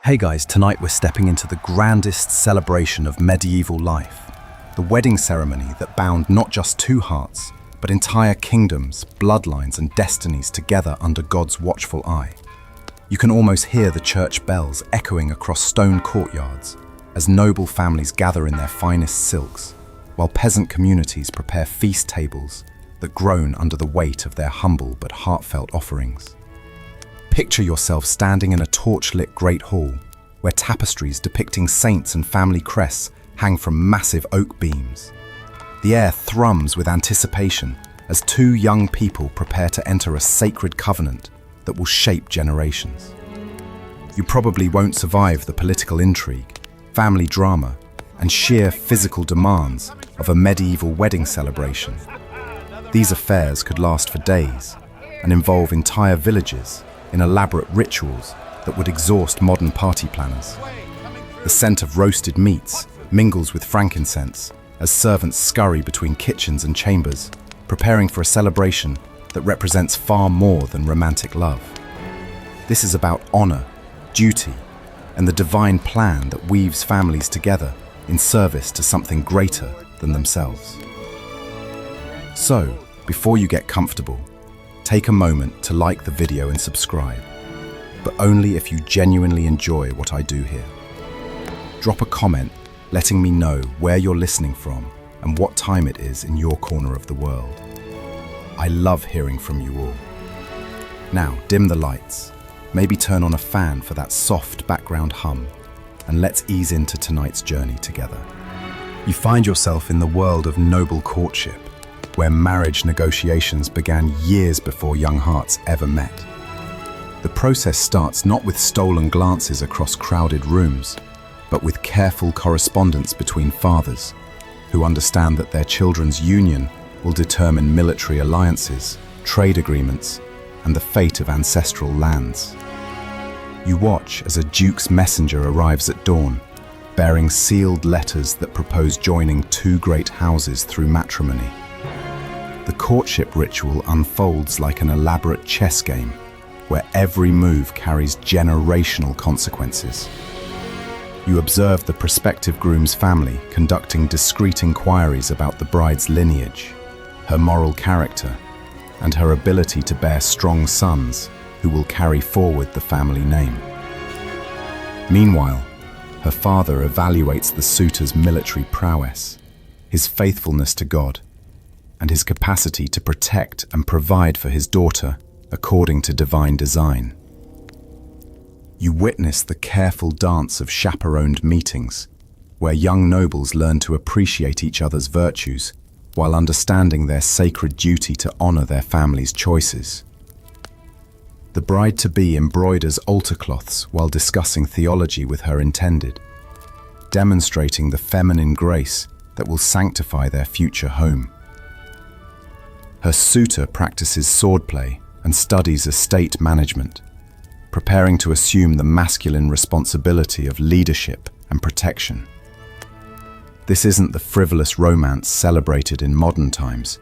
Hey guys, tonight we're stepping into the grandest celebration of medieval life. The wedding ceremony that bound not just two hearts, but entire kingdoms, bloodlines and destinies together under God's watchful eye. You can almost hear the church bells echoing across stone courtyards as noble families gather in their finest silks, while peasant communities prepare feast tables that groan under the weight of their humble but heartfelt offerings. Picture yourself standing in a torch-lit great hall, where tapestries depicting saints and family crests hang from massive oak beams. The air thrums with anticipation as two young people prepare to enter a sacred covenant that will shape generations. You probably won't survive the political intrigue, family drama, and sheer physical demands of a medieval wedding celebration. These affairs could last for days and involve entire villages in elaborate rituals that would exhaust modern party planners. The scent of roasted meats mingles with frankincense as servants scurry between kitchens and chambers, preparing for a celebration that represents far more than romantic love. This is about honor, duty, and the divine plan that weaves families together in service to something greater than themselves. So, before you get comfortable, take a moment to like the video and subscribe, but only if you genuinely enjoy what I do here. Drop a comment letting me know where you're listening from and what time it is in your corner of the world. I love hearing from you all. Now, dim the lights, maybe turn on a fan for that soft background hum, and let's ease into tonight's journey together. You find yourself in the world of noble courtship, where marriage negotiations began years before young hearts ever met. The process starts not with stolen glances across crowded rooms, but with careful correspondence between fathers, who understand that their children's union will determine military alliances, trade agreements, and the fate of ancestral lands. You watch as a duke's messenger arrives at dawn, bearing sealed letters that propose joining two great houses through matrimony. The courtship ritual unfolds like an elaborate chess game, where every move carries generational consequences. You observe the prospective groom's family conducting discreet inquiries about the bride's lineage, her moral character, and her ability to bear strong sons who will carry forward the family name. Meanwhile, her father evaluates the suitor's military prowess, his faithfulness to God, and his capacity to protect and provide for his daughter according to divine design. You witness the careful dance of chaperoned meetings, where young nobles learn to appreciate each other's virtues while understanding their sacred duty to honor their family's choices. The bride-to-be embroiders altar cloths while discussing theology with her intended, demonstrating the feminine grace that will sanctify their future home. Her suitor practices swordplay and studies estate management, preparing to assume the masculine responsibility of leadership and protection. This isn't the frivolous romance celebrated in modern times,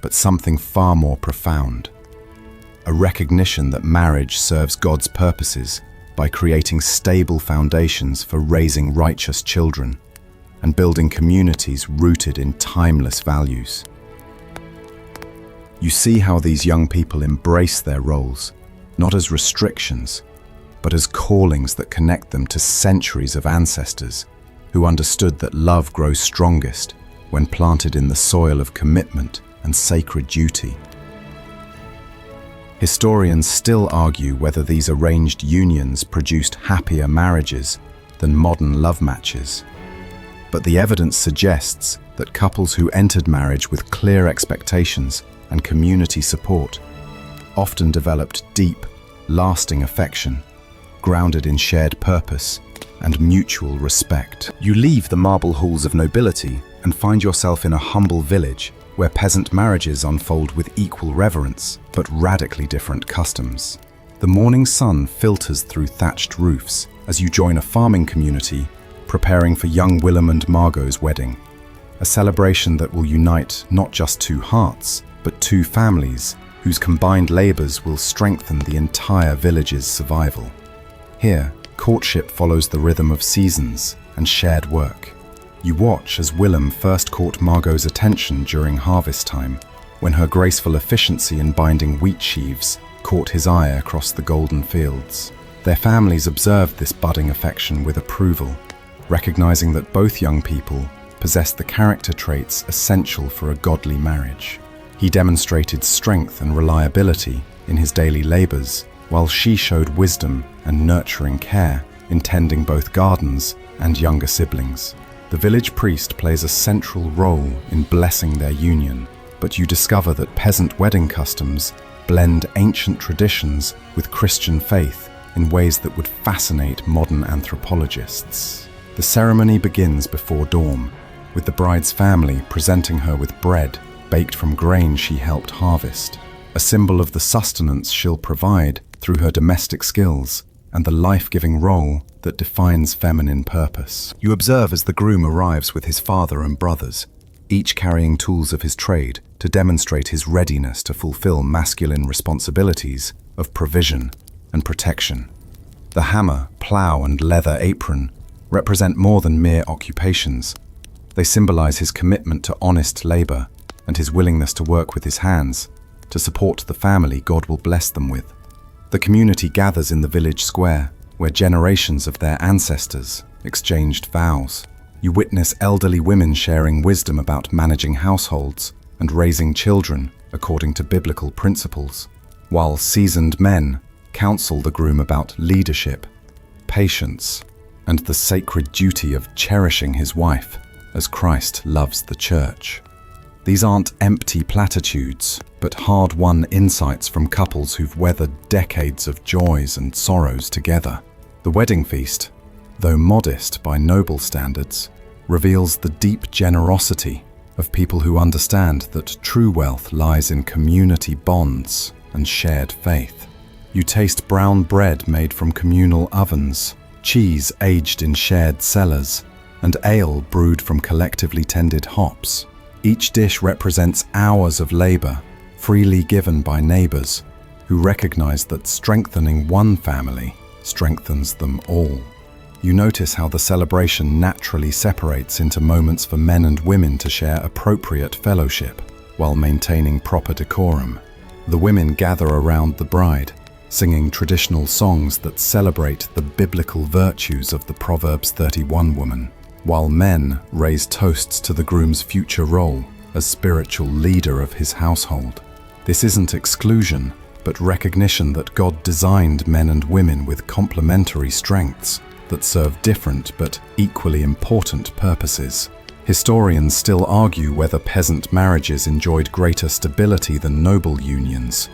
but something far more profound. A recognition that marriage serves God's purposes by creating stable foundations for raising righteous children and building communities rooted in timeless values. You see how these young people embrace their roles, not as restrictions, but as callings that connect them to centuries of ancestors who understood that love grows strongest when planted in the soil of commitment and sacred duty. Historians still argue whether these arranged unions produced happier marriages than modern love matches. But the evidence suggests that couples who entered marriage with clear expectations and community support often developed deep, lasting affection, grounded in shared purpose and mutual respect. You leave the marble halls of nobility and find yourself in a humble village where peasant marriages unfold with equal reverence, but radically different customs. The morning sun filters through thatched roofs as you join a farming community preparing for young Willem and Margot's wedding, a celebration that will unite not just two hearts, but two families whose combined labors will strengthen the entire village's survival. Here, Courtship follows the rhythm of seasons and shared work. You watch as Willem first caught Margot's attention during harvest time, when her graceful efficiency in binding wheat sheaves caught his eye across the golden fields. Their families observed this budding affection with approval, recognizing that both young people possessed the character traits essential for a godly marriage. He demonstrated strength and reliability in his daily labors, while she showed wisdom and nurturing care in tending both gardens and younger siblings. The village priest plays a central role in blessing their union, but you discover that peasant wedding customs blend ancient traditions with Christian faith in ways that would fascinate modern anthropologists. The ceremony begins before dawn, with the bride's family presenting her with bread baked from grain she helped harvest, a symbol of the sustenance she'll provide through her domestic skills and the life-giving role that defines feminine purpose. You observe as the groom arrives with his father and brothers, each carrying tools of his trade to demonstrate his readiness to fulfill masculine responsibilities of provision and protection. The hammer, plough, and leather apron represent more than mere occupations. They symbolize his commitment to honest labor and his willingness to work with his hands to support the family God will bless them with. The community gathers in the village square, where generations of their ancestors exchanged vows. You witness elderly women sharing wisdom about managing households and raising children according to biblical principles, while seasoned men counsel the groom about leadership, patience, and the sacred duty of cherishing his wife as Christ loves the church. These aren't empty platitudes, but hard-won insights from couples who've weathered decades of joys and sorrows together. The wedding feast, though modest by noble standards, reveals the deep generosity of people who understand that true wealth lies in community bonds and shared faith. You taste brown bread made from communal ovens, cheese aged in shared cellars, and ale brewed from collectively tended hops. Each dish represents hours of labor, freely given by neighbors, who recognize that strengthening one family strengthens them all. You notice how the celebration naturally separates into moments for men and women to share appropriate fellowship, while maintaining proper decorum. The women gather around the bride, singing traditional songs that celebrate the biblical virtues of the Proverbs 31 woman, while men raise toasts to the groom's future role as spiritual leader of his household. This isn't exclusion, but recognition that God designed men and women with complementary strengths that serve different but equally important purposes. Historians still argue whether peasant marriages enjoyed greater stability than noble unions,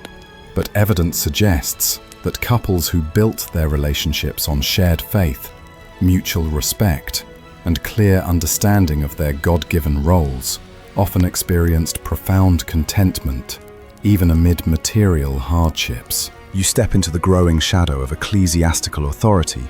but evidence suggests that couples who built their relationships on shared faith, mutual respect, and clear understanding of their God-given roles often experienced profound contentment, even amid material hardships. You step into the growing shadow of ecclesiastical authority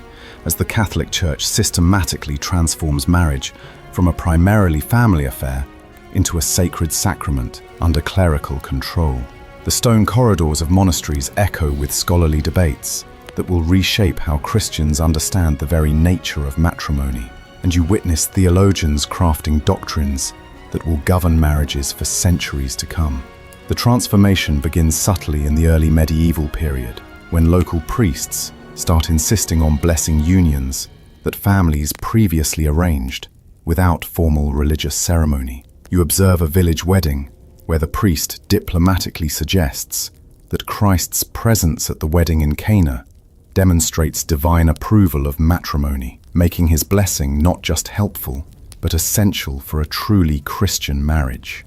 as the Catholic Church systematically transforms marriage from a primarily family affair into a sacred sacrament under clerical control. The stone corridors of monasteries echo with scholarly debates that will reshape how Christians understand the very nature of matrimony, and you witness theologians crafting doctrines that will govern marriages for centuries to come. The transformation begins subtly in the early medieval period, when local priests start insisting on blessing unions that families previously arranged without formal religious ceremony. You observe a village wedding where the priest diplomatically suggests that Christ's presence at the wedding in Cana demonstrates divine approval of matrimony, making his blessing not just helpful, but essential for a truly Christian marriage.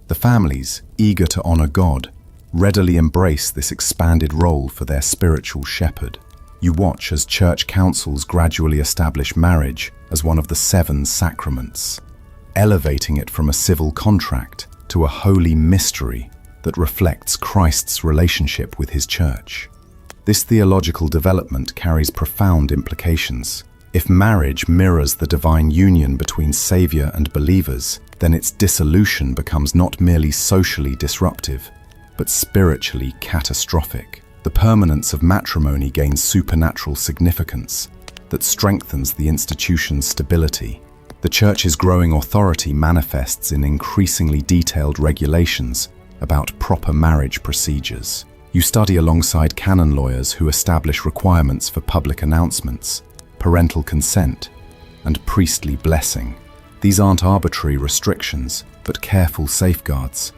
The families, eager to honor God, readily embrace this expanded role for their spiritual shepherd. You watch as church councils gradually establish marriage as one of the 7 sacraments, elevating it from a civil contract to a holy mystery that reflects Christ's relationship with his church. This theological development carries profound implications. If marriage mirrors the divine union between Savior and believers, then its dissolution becomes not merely socially disruptive, but spiritually catastrophic. The permanence of matrimony gains supernatural significance, that strengthens the institution's stability. The Church's growing authority manifests in increasingly detailed regulations about proper marriage procedures. You study alongside canon lawyers who establish requirements for public announcements, parental consent, and priestly blessing. These aren't arbitrary restrictions, but careful safeguards,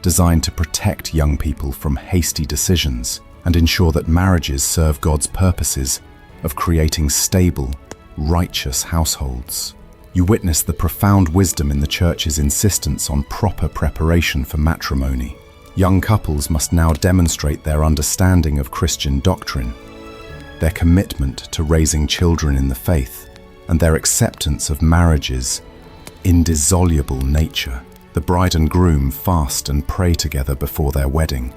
designed to protect young people from hasty decisions and ensure that marriages serve God's purposes of creating stable, righteous households. You witness the profound wisdom in the Church's insistence on proper preparation for matrimony. Young couples must now demonstrate their understanding of Christian doctrine, their commitment to raising children in the faith, and their acceptance of marriage's indissoluble nature. The bride and groom fast and pray together before their wedding,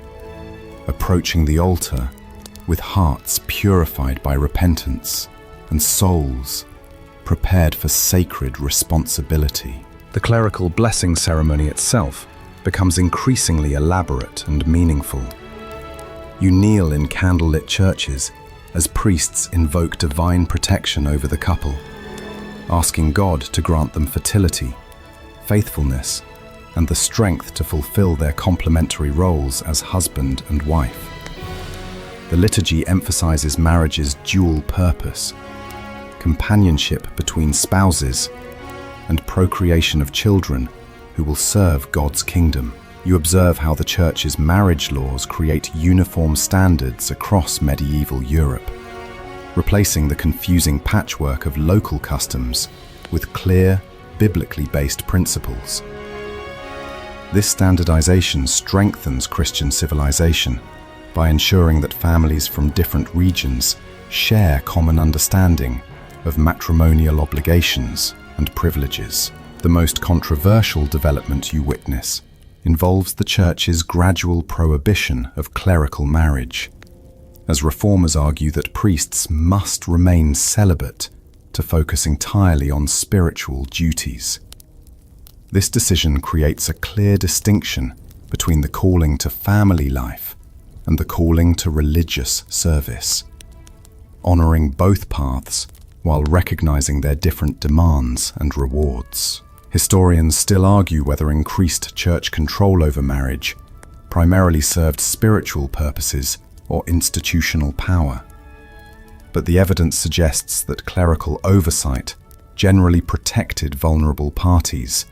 approaching the altar with hearts purified by repentance and souls prepared for sacred responsibility. The clerical blessing ceremony itself becomes increasingly elaborate and meaningful. You kneel in candlelit churches as priests invoke divine protection over the couple, asking God to grant them fertility, faithfulness, and the strength to fulfill their complementary roles as husband and wife. The liturgy emphasizes marriage's dual purpose: companionship between spouses and procreation of children who will serve God's kingdom. You observe how the Church's marriage laws create uniform standards across medieval Europe, replacing the confusing patchwork of local customs with clear, biblically based principles. This standardization strengthens Christian civilization by ensuring that families from different regions share common understanding of matrimonial obligations and privileges. The most controversial development you witness involves the Church's gradual prohibition of clerical marriage, as reformers argue that priests must remain celibate to focus entirely on spiritual duties. This decision creates a clear distinction between the calling to family life and the calling to religious service, honoring both paths while recognizing their different demands and rewards. Historians still argue whether increased Church control over marriage primarily served spiritual purposes or institutional power. But the evidence suggests that clerical oversight generally protected vulnerable parties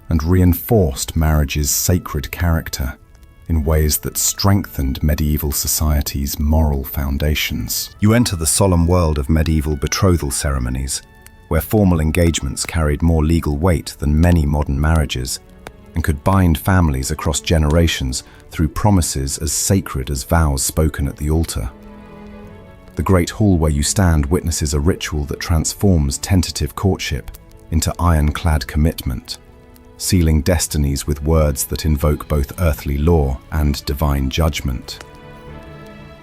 and reinforced marriage's sacred character in ways that strengthened medieval society's moral foundations. You enter the solemn world of medieval betrothal ceremonies, where formal engagements carried more legal weight than many modern marriages and could bind families across generations through promises as sacred as vows spoken at the altar. The great hall where you stand witnesses a ritual that transforms tentative courtship into ironclad commitment, sealing destinies with words that invoke both earthly law and divine judgment.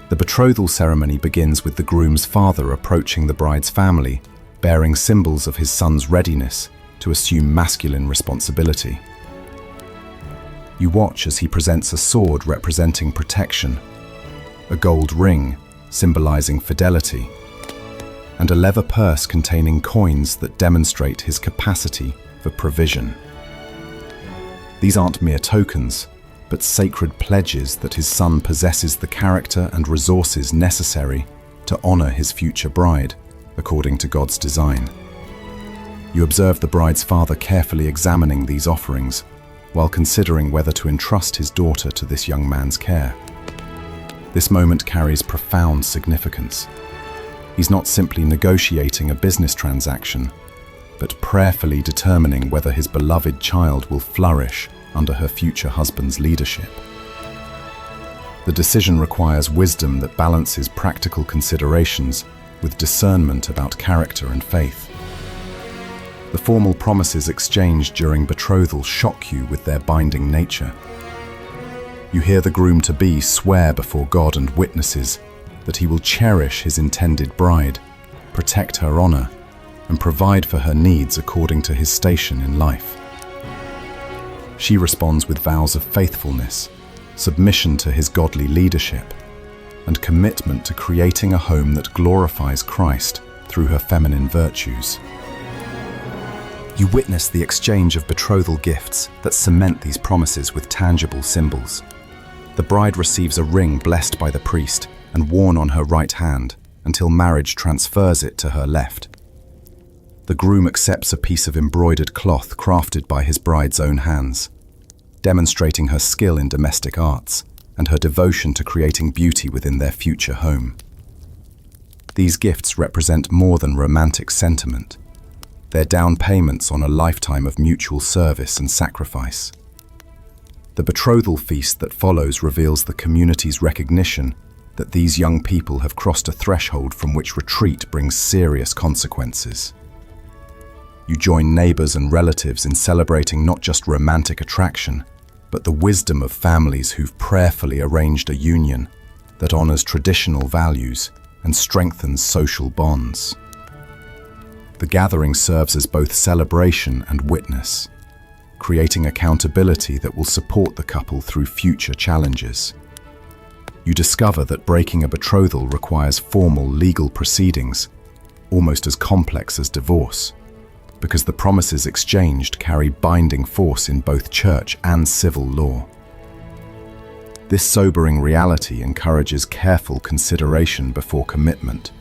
The betrothal ceremony begins with the groom's father approaching the bride's family, bearing symbols of his son's readiness to assume masculine responsibility. You watch as he presents a sword representing protection, a gold ring symbolizing fidelity, and a leather purse containing coins that demonstrate his capacity for provision. These aren't mere tokens, but sacred pledges that his son possesses the character and resources necessary to honor his future bride, according to God's design. You observe the bride's father carefully examining these offerings, while considering whether to entrust his daughter to this young man's care. This moment carries profound significance. He's not simply negotiating a business transaction, but prayerfully determining whether his beloved child will flourish under her future husband's leadership. The decision requires wisdom that balances practical considerations with discernment about character and faith. The formal promises exchanged during betrothal shock you with their binding nature. You hear the groom-to-be swear before God and witnesses that he will cherish his intended bride, protect her honor, and provide for her needs according to his station in life. She responds with vows of faithfulness, submission to his godly leadership, and commitment to creating a home that glorifies Christ through her feminine virtues. You witness the exchange of betrothal gifts that cement these promises with tangible symbols. The bride receives a ring blessed by the priest and worn on her right hand until marriage transfers it to her left. The groom accepts a piece of embroidered cloth crafted by his bride's own hands, demonstrating her skill in domestic arts and her devotion to creating beauty within their future home. These gifts represent more than romantic sentiment. They're down payments on a lifetime of mutual service and sacrifice. The betrothal feast that follows reveals the community's recognition that these young people have crossed a threshold from which retreat brings serious consequences. You join neighbors and relatives in celebrating not just romantic attraction, but the wisdom of families who've prayerfully arranged a union that honors traditional values and strengthens social bonds. The gathering serves as both celebration and witness, creating accountability that will support the couple through future challenges. You discover that breaking a betrothal requires formal legal proceedings, almost as complex as divorce, because the promises exchanged carry binding force in both church and civil law. This sobering reality encourages careful consideration before commitment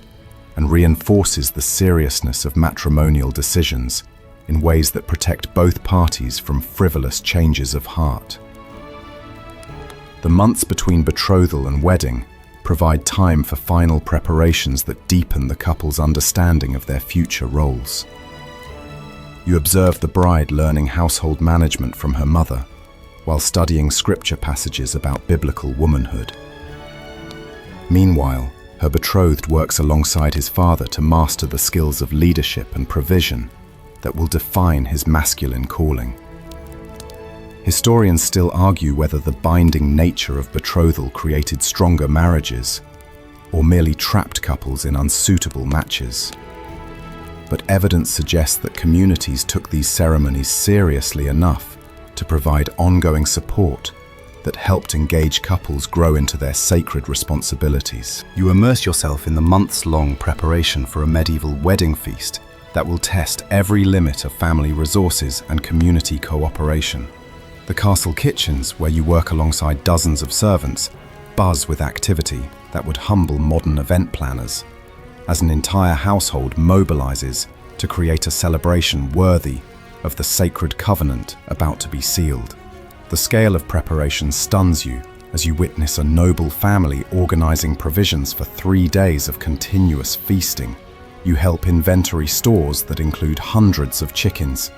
and reinforces the seriousness of matrimonial decisions in ways that protect both parties from frivolous changes of heart. The months between betrothal and wedding provide time for final preparations that deepen the couple's understanding of their future roles. You observe the bride learning household management from her mother, while studying scripture passages about biblical womanhood. Meanwhile, her betrothed works alongside his father to master the skills of leadership and provision that will define his masculine calling. Historians still argue whether the binding nature of betrothal created stronger marriages or merely trapped couples in unsuitable matches. But evidence suggests that communities took these ceremonies seriously enough to provide ongoing support that helped engaged couples grow into their sacred responsibilities. You immerse yourself in the months-long preparation for a medieval wedding feast that will test every limit of family resources and community cooperation. The castle kitchens, where you work alongside dozens of servants, buzz with activity that would humble modern event planners, as an entire household mobilizes to create a celebration worthy of the sacred covenant about to be sealed. The scale of preparation stuns you as you witness a noble family organizing provisions for 3 days of continuous feasting. You help inventory stores that include hundreds of chickens,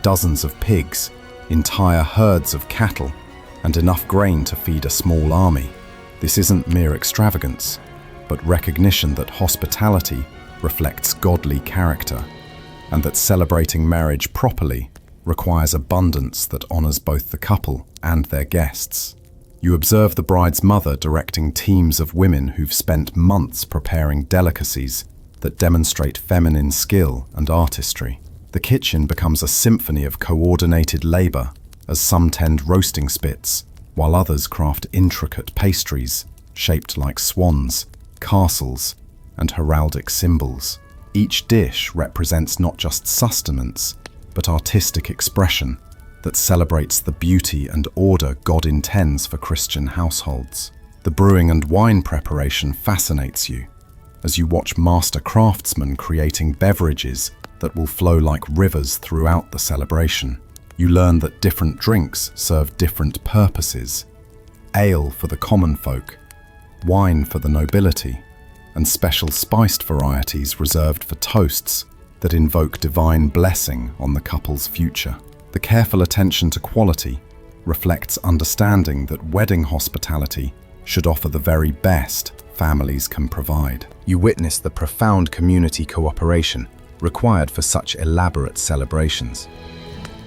dozens of pigs, entire herds of cattle, and enough grain to feed a small army. This isn't mere extravagance, but recognition that hospitality reflects godly character, and that celebrating marriage properly requires abundance that honors both the couple and their guests. You observe the bride's mother directing teams of women who've spent months preparing delicacies that demonstrate feminine skill and artistry. The kitchen becomes a symphony of coordinated labor, as some tend roasting spits, while others craft intricate pastries shaped like swans, castles, and heraldic symbols. Each dish represents not just sustenance, but artistic expression that celebrates the beauty and order God intends for Christian households. The brewing and wine preparation fascinates you, as you watch master craftsmen creating beverages that will flow like rivers throughout the celebration. You learn that different drinks serve different purposes: ale for the common folk, wine for the nobility, and special spiced varieties reserved for toasts that invoke divine blessing on the couple's future. The careful attention to quality reflects understanding that wedding hospitality should offer the very best families can provide. You witness the profound community cooperation required for such elaborate celebrations.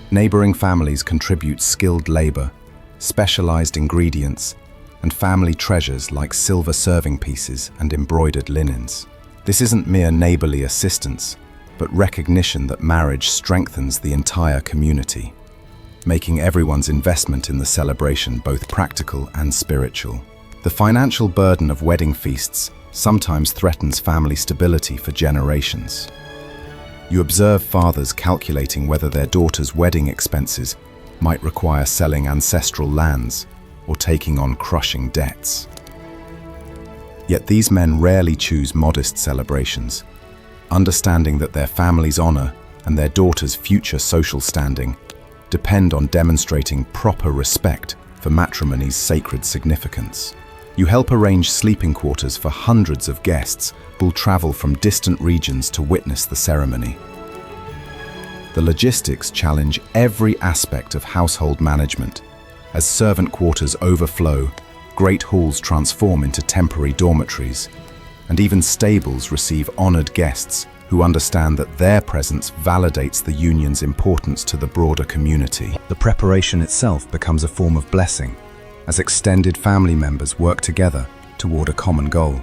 Neighboring families contribute skilled labor, specialized ingredients, and family treasures like silver serving pieces and embroidered linens. This isn't mere neighborly assistance, but recognition that marriage strengthens the entire community, making everyone's investment in the celebration both practical and spiritual. The financial burden of wedding feasts sometimes threatens family stability for generations. You observe fathers calculating whether their daughter's wedding expenses might require selling ancestral lands or taking on crushing debts. Yet these men rarely choose modest celebrations, understanding that their family's honor and their daughter's future social standing depend on demonstrating proper respect for matrimony's sacred significance. You help arrange sleeping quarters for hundreds of guests who'll travel from distant regions to witness the ceremony. The logistics challenge every aspect of household management. As servant quarters overflow, great halls transform into temporary dormitories, and even stables receive honored guests who understand that their presence validates the union's importance to the broader community. The preparation itself becomes a form of blessing, as extended family members work together toward a common goal.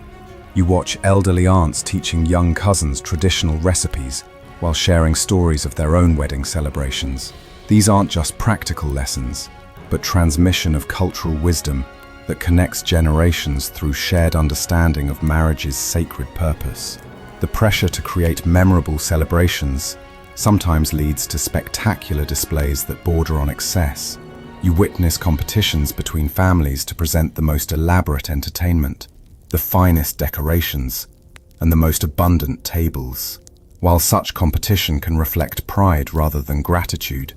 You watch elderly aunts teaching young cousins traditional recipes while sharing stories of their own wedding celebrations. These aren't just practical lessons, but transmission of cultural wisdom that connects generations through shared understanding of marriage's sacred purpose. The pressure to create memorable celebrations sometimes leads to spectacular displays that border on excess. You witness competitions between families to present the most elaborate entertainment, the finest decorations, and the most abundant tables. While such competition can reflect pride rather than gratitude,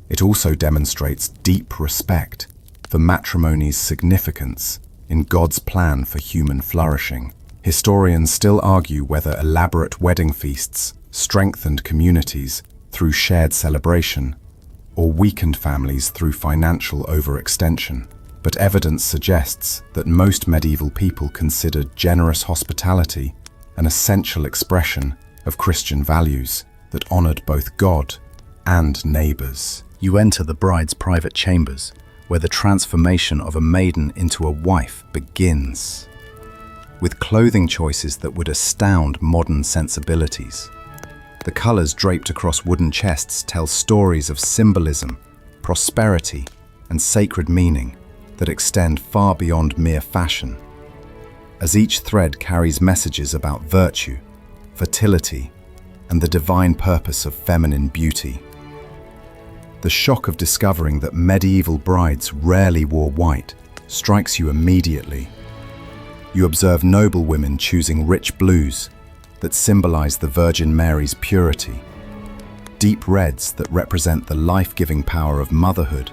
it also demonstrates deep respect for matrimony's significance in God's plan for human flourishing. Historians still argue whether elaborate wedding feasts strengthened communities through shared celebration or weakened families through financial overextension. But evidence suggests that most medieval people considered generous hospitality an essential expression of Christian values that honored both God and neighbors. You enter the bride's private chambers, where the transformation of a maiden into a wife begins, with clothing choices that would astound modern sensibilities. The colors draped across wooden chests tell stories of symbolism, prosperity, and sacred meaning that extend far beyond mere fashion. As each thread carries messages about virtue, fertility, and the divine purpose of feminine beauty. The shock of discovering that medieval brides rarely wore white strikes you immediately. You observe noble women choosing rich blues that symbolize the Virgin Mary's purity, deep reds that represent the life-giving power of motherhood,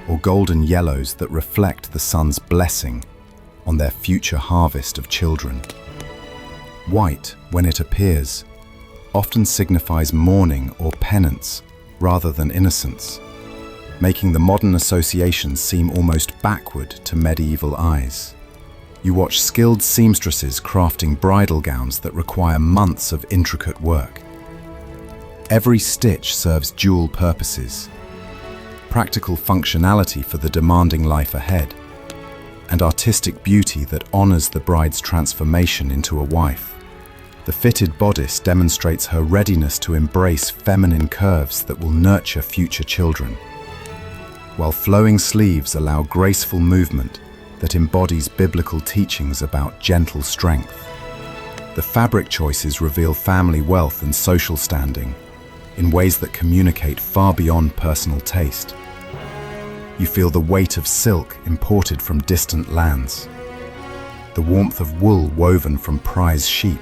or golden yellows that reflect the sun's blessing on their future harvest of children. White, when it appears, often signifies mourning or penance rather than innocence, making the modern associations seem almost backward to medieval eyes. You watch skilled seamstresses crafting bridal gowns that require months of intricate work. Every stitch serves dual purposes: practical functionality for the demanding life ahead, and artistic beauty that honors the bride's transformation into a wife. The fitted bodice demonstrates her readiness to embrace feminine curves that will nurture future children, while flowing sleeves allow graceful movement that embodies biblical teachings about gentle strength. The fabric choices reveal family wealth and social standing in ways that communicate far beyond personal taste. You feel the weight of silk imported from distant lands, the warmth of wool woven from prize sheep,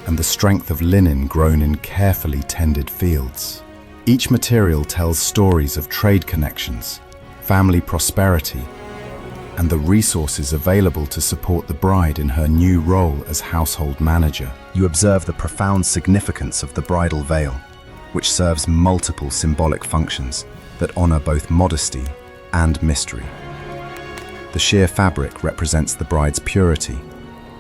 and the strength of linen grown in carefully tended fields. Each material tells stories of trade connections, family prosperity, and the resources available to support the bride in her new role as household manager. You observe the profound significance of the bridal veil, which serves multiple symbolic functions that honor both modesty and mystery. The sheer fabric represents the bride's purity,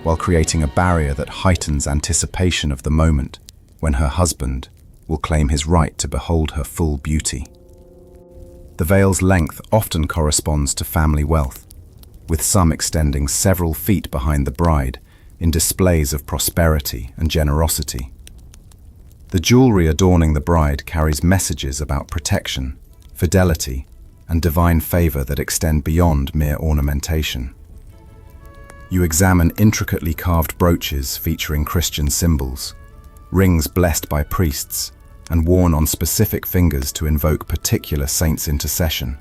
while creating a barrier that heightens anticipation of the moment when her husband will claim his right to behold her full beauty. The veil's length often corresponds to family wealth, with some extending several feet behind the bride in displays of prosperity and generosity. The jewelry adorning the bride carries messages about protection, fidelity, and divine favor that extend beyond mere ornamentation. You examine intricately carved brooches featuring Christian symbols, rings blessed by priests, and worn on specific fingers to invoke particular saints' intercession,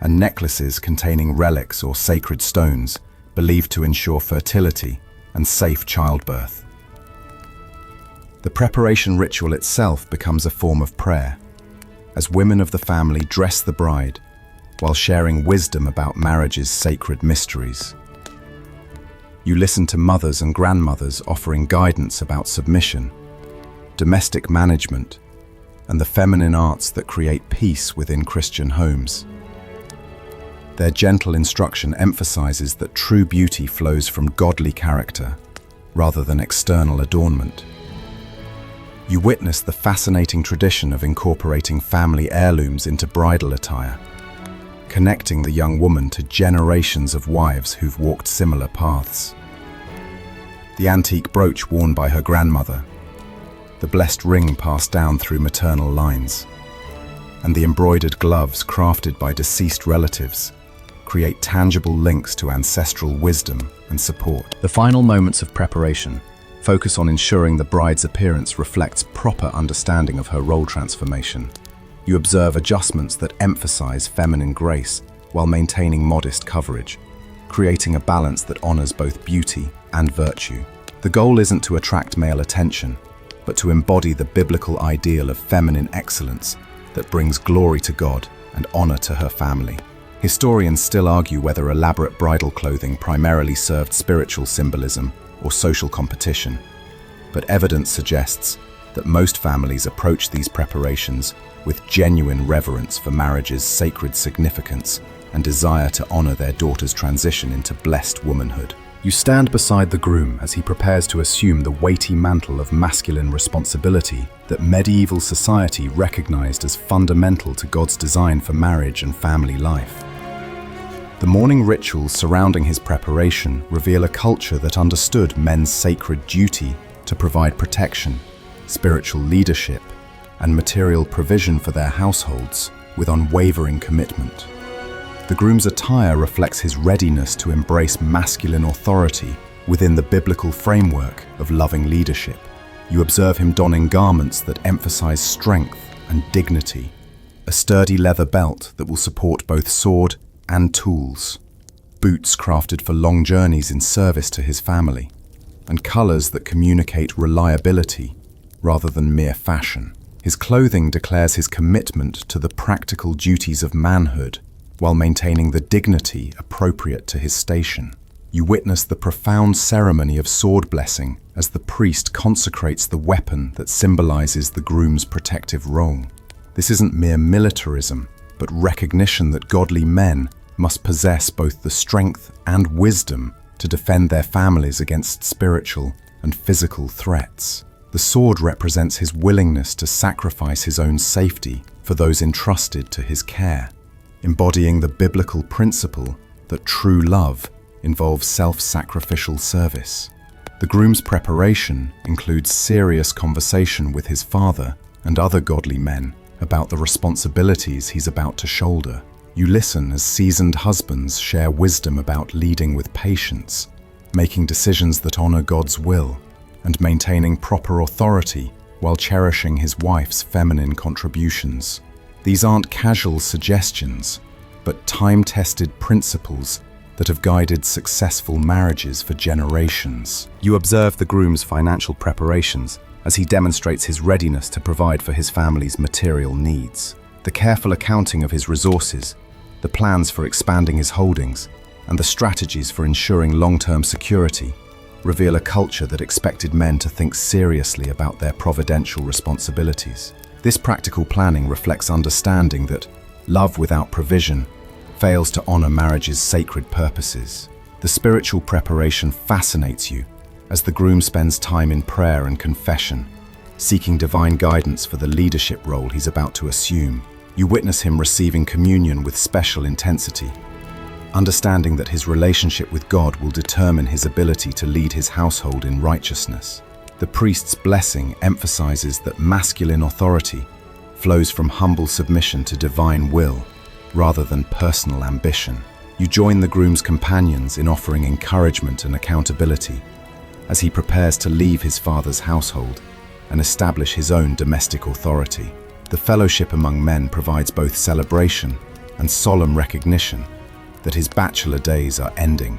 and necklaces containing relics or sacred stones believed to ensure fertility and safe childbirth. The preparation ritual itself becomes a form of prayer, as women of the family dress the bride while sharing wisdom about marriage's sacred mysteries. You listen to mothers and grandmothers offering guidance about submission, domestic management, and the feminine arts that create peace within Christian homes. Their gentle instruction emphasizes that true beauty flows from godly character rather than external adornment. You witness the fascinating tradition of incorporating family heirlooms into bridal attire, connecting the young woman to generations of wives who've walked similar paths. The antique brooch worn by her grandmother, the blessed ring passed down through maternal lines, and the embroidered gloves crafted by deceased relatives create tangible links to ancestral wisdom and support. The final moments of preparation focus on ensuring the bride's appearance reflects proper understanding of her role transformation. You observe adjustments that emphasize feminine grace while maintaining modest coverage, creating a balance that honors both beauty and virtue. The goal isn't to attract male attention, but to embody the biblical ideal of feminine excellence that brings glory to God and honor to her family. Historians still argue whether elaborate bridal clothing primarily served spiritual symbolism or social competition, but evidence suggests that most families approach these preparations with genuine reverence for marriage's sacred significance and desire to honor their daughter's transition into blessed womanhood. You stand beside the groom as he prepares to assume the weighty mantle of masculine responsibility that medieval society recognized as fundamental to God's design for marriage and family life. The morning rituals surrounding his preparation reveal a culture that understood men's sacred duty to provide protection, spiritual leadership, and material provision for their households with unwavering commitment. The groom's attire reflects his readiness to embrace masculine authority within the biblical framework of loving leadership. You observe him donning garments that emphasize strength and dignity, a sturdy leather belt that will support both sword and tools, boots crafted for long journeys in service to his family, and colors that communicate reliability rather than mere fashion. His clothing declares his commitment to the practical duties of manhood while maintaining the dignity appropriate to his station. You witness the profound ceremony of sword blessing as the priest consecrates the weapon that symbolizes the groom's protective role. This isn't mere militarism, but recognition that godly men must possess both the strength and wisdom to defend their families against spiritual and physical threats. The sword represents his willingness to sacrifice his own safety for those entrusted to his care, embodying the biblical principle that true love involves self-sacrificial service. The groom's preparation includes serious conversation with his father and other godly men about the responsibilities he's about to shoulder. You listen as seasoned husbands share wisdom about leading with patience, making decisions that honor God's will, and maintaining proper authority while cherishing his wife's feminine contributions. These aren't casual suggestions, but time-tested principles that have guided successful marriages for generations. You observe the groom's financial preparations as he demonstrates his readiness to provide for his family's material needs. The careful accounting of his resources, the plans for expanding his holdings, and the strategies for ensuring long-term security reveal a culture that expected men to think seriously about their providential responsibilities. This practical planning reflects understanding that love without provision fails to honor marriage's sacred purposes. The spiritual preparation fascinates you as the groom spends time in prayer and confession, seeking divine guidance for the leadership role he's about to assume. You witness him receiving communion with special intensity, understanding that his relationship with God will determine his ability to lead his household in righteousness. The priest's blessing emphasizes that masculine authority flows from humble submission to divine will rather than personal ambition. You join the groom's companions in offering encouragement and accountability as he prepares to leave his father's household and establish his own domestic authority. The fellowship among men provides both celebration and solemn recognition that his bachelor days are ending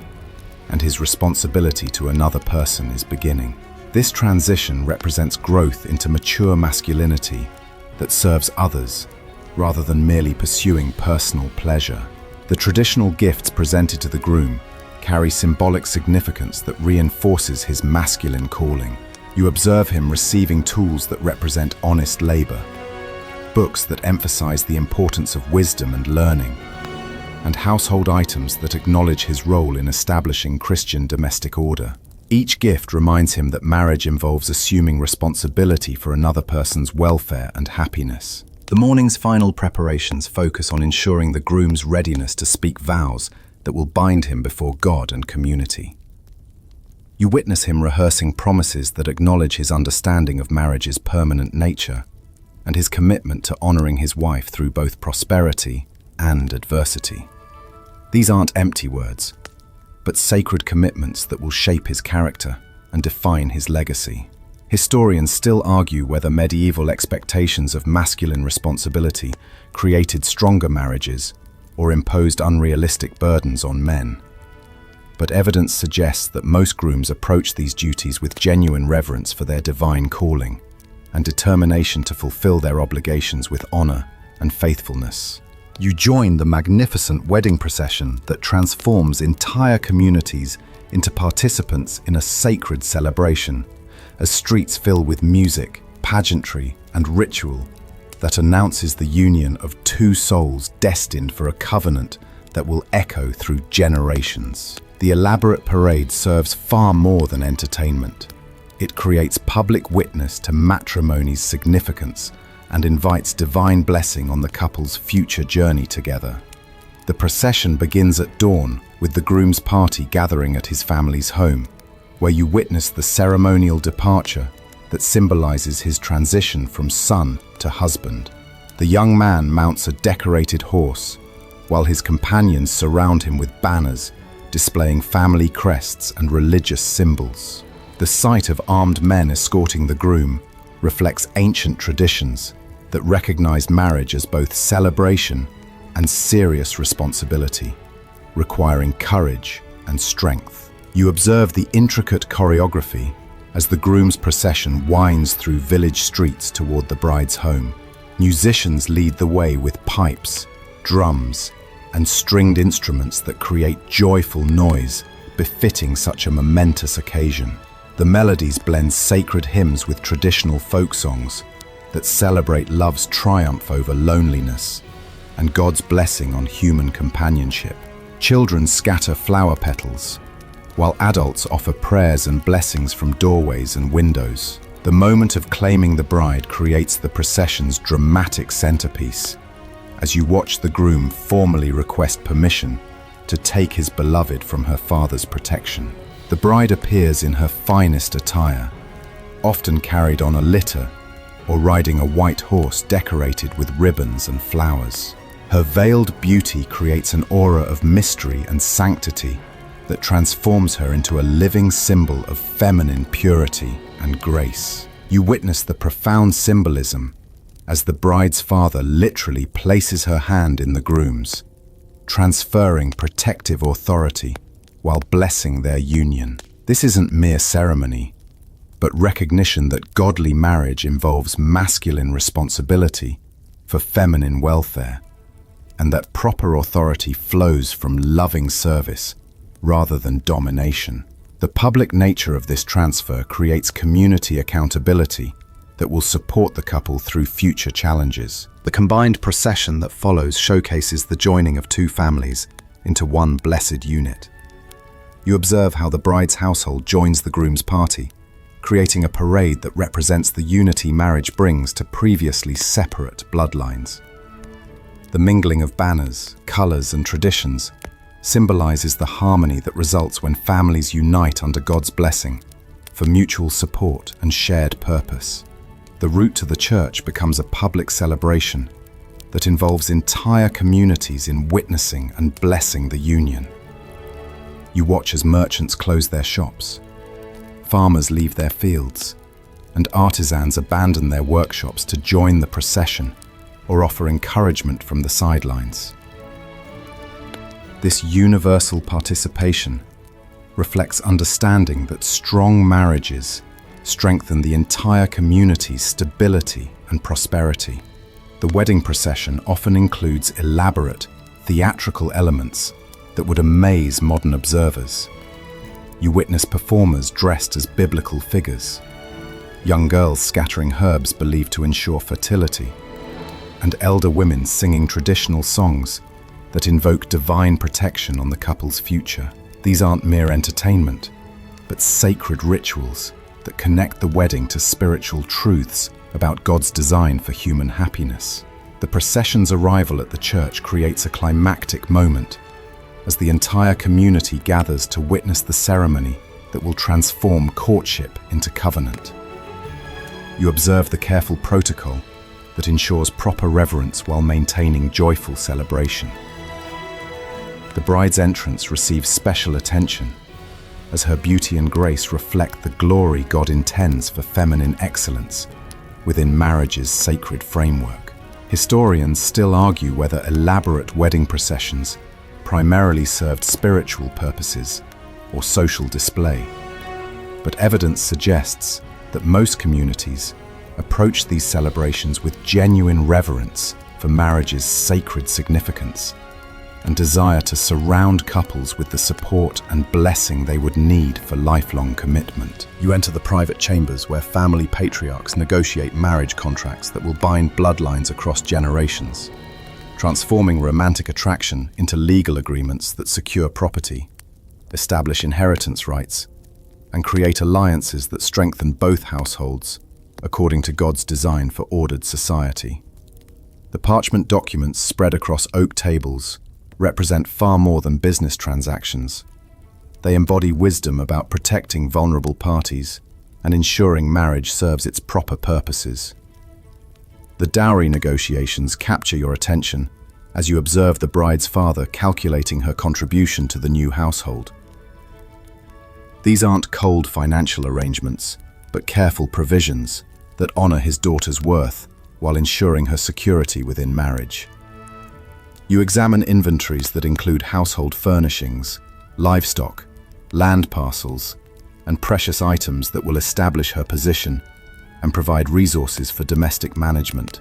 and his responsibility to another person is beginning. This transition represents growth into mature masculinity that serves others rather than merely pursuing personal pleasure. The traditional gifts presented to the groom carry symbolic significance that reinforces his masculine calling. You observe him receiving tools that represent honest labor, books that emphasize the importance of wisdom and learning, and household items that acknowledge his role in establishing Christian domestic order. Each gift reminds him that marriage involves assuming responsibility for another person's welfare and happiness. The morning's final preparations focus on ensuring the groom's readiness to speak vows that will bind him before God and community. You witness him rehearsing promises that acknowledge his understanding of marriage's permanent nature and his commitment to honoring his wife through both prosperity and adversity. These aren't empty words, but sacred commitments that will shape his character and define his legacy. Historians still argue whether medieval expectations of masculine responsibility created stronger marriages or imposed unrealistic burdens on men. But evidence suggests that most grooms approach these duties with genuine reverence for their divine calling and determination to fulfill their obligations with honor and faithfulness. You join the magnificent wedding procession that transforms entire communities into participants in a sacred celebration, as streets fill with music, pageantry, and ritual that announces the union of two souls destined for a covenant that will echo through generations. The elaborate parade serves far more than entertainment. It creates public witness to matrimony's significance and invites divine blessing on the couple's future journey together. The procession begins at dawn with the groom's party gathering at his family's home, where you witness the ceremonial departure that symbolizes his transition from son to husband. The young man mounts a decorated horse, while his companions surround him with banners displaying family crests and religious symbols. The sight of armed men escorting the groom reflects ancient traditions that recognized marriage as both celebration and serious responsibility, requiring courage and strength. You observe the intricate choreography as the groom's procession winds through village streets toward the bride's home. Musicians lead the way with pipes, drums, and stringed instruments that create joyful noise befitting such a momentous occasion. The melodies blend sacred hymns with traditional folk songs that celebrate love's triumph over loneliness and God's blessing on human companionship. Children scatter flower petals, while adults offer prayers and blessings from doorways and windows. The moment of claiming the bride creates the procession's dramatic centerpiece, as you watch the groom formally request permission to take his beloved from her father's protection. The bride appears in her finest attire, often carried on a litter or riding a white horse decorated with ribbons and flowers. Her veiled beauty creates an aura of mystery and sanctity that transforms her into a living symbol of feminine purity and grace. You witness the profound symbolism as the bride's father literally places her hand in the groom's, transferring protective authority while blessing their union. This isn't mere ceremony, but recognition that godly marriage involves masculine responsibility for feminine welfare, and that proper authority flows from loving service rather than domination. The public nature of this transfer creates community accountability that will support the couple through future challenges. The combined procession that follows showcases the joining of two families into one blessed unit. You observe how the bride's household joins the groom's party, creating a parade that represents the unity marriage brings to previously separate bloodlines. The mingling of banners, colors, and traditions symbolizes the harmony that results when families unite under God's blessing for mutual support and shared purpose. The route to the church becomes a public celebration that involves entire communities in witnessing and blessing the union. You watch as merchants close their shops, farmers leave their fields, and artisans abandon their workshops to join the procession or offer encouragement from the sidelines. This universal participation reflects understanding that strong marriages strengthen the entire community's stability and prosperity. The wedding procession often includes elaborate, theatrical elements that would amaze modern observers. You witness performers dressed as biblical figures, young girls scattering herbs believed to ensure fertility, and elder women singing traditional songs that invoke divine protection on the couple's future. These aren't mere entertainment, but sacred rituals that connect the wedding to spiritual truths about God's design for human happiness. The procession's arrival at the church creates a climactic moment as the entire community gathers to witness the ceremony that will transform courtship into covenant. You observe the careful protocol that ensures proper reverence while maintaining joyful celebration. The bride's entrance receives special attention as her beauty and grace reflect the glory God intends for feminine excellence within marriage's sacred framework. Historians still argue whether elaborate wedding processions primarily served spiritual purposes or social display, but evidence suggests that most communities approach these celebrations with genuine reverence for marriage's sacred significance and desire to surround couples with the support and blessing they would need for lifelong commitment. You enter the private chambers where family patriarchs negotiate marriage contracts that will bind bloodlines across generations, transforming romantic attraction into legal agreements that secure property, establish inheritance rights, and create alliances that strengthen both households according to God's design for ordered society. The parchment documents spread across oak tables represent far more than business transactions. They embody wisdom about protecting vulnerable parties and ensuring marriage serves its proper purposes. The dowry negotiations capture your attention as you observe the bride's father calculating her contribution to the new household. These aren't cold financial arrangements, but careful provisions that honor his daughter's worth while ensuring her security within marriage. You examine inventories that include household furnishings, livestock, land parcels, and precious items that will establish her position and provide resources for domestic management.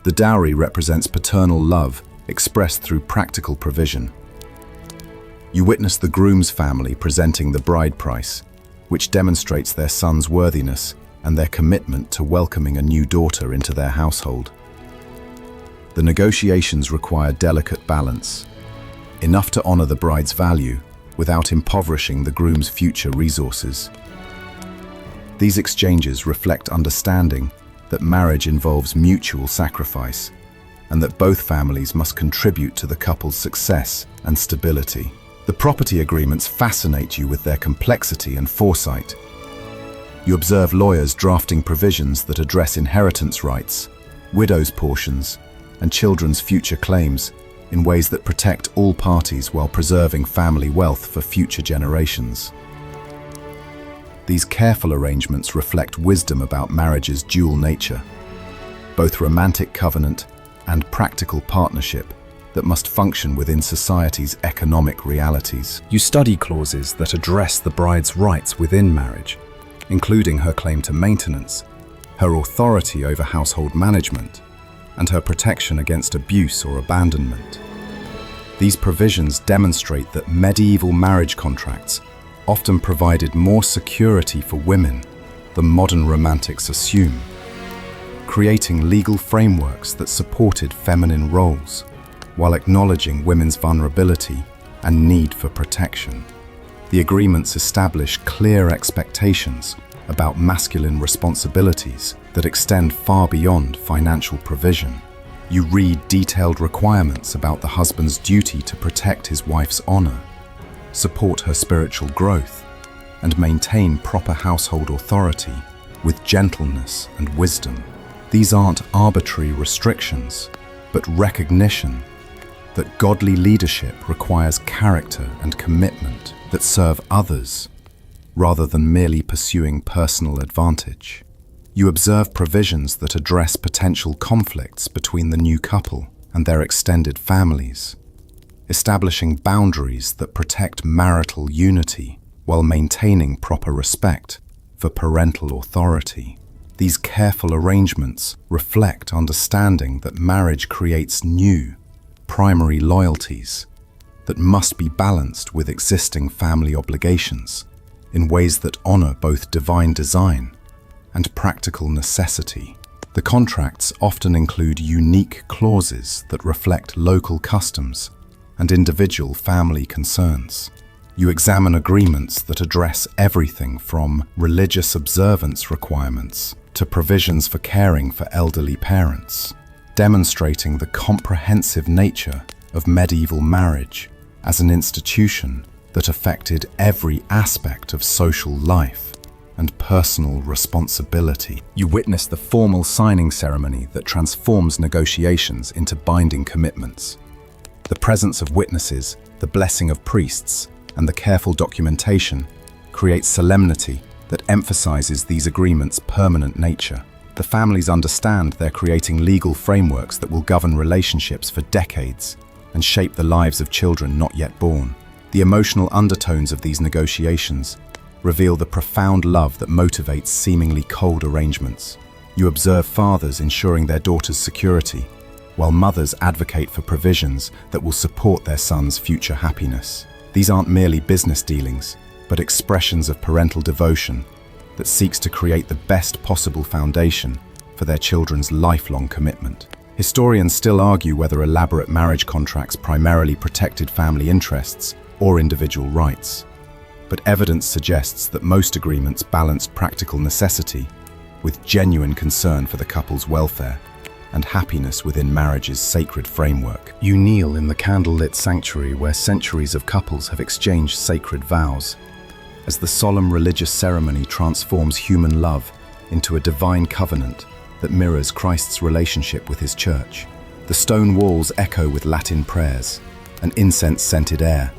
The dowry represents paternal love expressed through practical provision. You witness the groom's family presenting the bride price, which demonstrates their son's worthiness and their commitment to welcoming a new daughter into their household. The negotiations require delicate balance, enough to honor the bride's value without impoverishing the groom's future resources. These exchanges reflect understanding that marriage involves mutual sacrifice and that both families must contribute to the couple's success and stability. The property agreements fascinate you with their complexity and foresight. You observe lawyers drafting provisions that address inheritance rights, widows' portions, and children's future claims in ways that protect all parties while preserving family wealth for future generations. These careful arrangements reflect wisdom about marriage's dual nature, both romantic covenant and practical partnership that must function within society's economic realities. You study clauses that address the bride's rights within marriage, including her claim to maintenance, her authority over household management, and her protection against abuse or abandonment. These provisions demonstrate that medieval marriage contracts often provided more security for women than modern romantics assume, creating legal frameworks that supported feminine roles while acknowledging women's vulnerability and need for protection. The agreements establish clear expectations about masculine responsibilities that extend far beyond financial provision. You read detailed requirements about the husband's duty to protect his wife's honor, support her spiritual growth, and maintain proper household authority with gentleness and wisdom. These aren't arbitrary restrictions, but recognition that godly leadership requires character and commitment that serve others rather than merely pursuing personal advantage. You observe provisions that address potential conflicts between the new couple and their extended families, establishing boundaries that protect marital unity while maintaining proper respect for parental authority. These careful arrangements reflect understanding that marriage creates new, primary loyalties that must be balanced with existing family obligations in ways that honor both divine design and practical necessity. The contracts often include unique clauses that reflect local customs and individual family concerns. You examine agreements that address everything from religious observance requirements to provisions for caring for elderly parents, demonstrating the comprehensive nature of medieval marriage as an institution that affected every aspect of social life and personal responsibility. You witness the formal signing ceremony that transforms negotiations into binding commitments. The presence of witnesses, the blessing of priests, and the careful documentation creates solemnity that emphasizes these agreements' permanent nature. The families understand they're creating legal frameworks that will govern relationships for decades and shape the lives of children not yet born. The emotional undertones of these negotiations reveal the profound love that motivates seemingly cold arrangements. You observe fathers ensuring their daughters' security, while mothers advocate for provisions that will support their sons' future happiness. These aren't merely business dealings, but expressions of parental devotion that seeks to create the best possible foundation for their children's lifelong commitment. Historians still argue whether elaborate marriage contracts primarily protected family interests or individual rights, but evidence suggests that most agreements balanced practical necessity with genuine concern for the couple's welfare and happiness within marriage's sacred framework. You kneel in the candlelit sanctuary where centuries of couples have exchanged sacred vows, as the solemn religious ceremony transforms human love into a divine covenant that mirrors Christ's relationship with his church. The stone walls echo with Latin prayers, an incense-scented air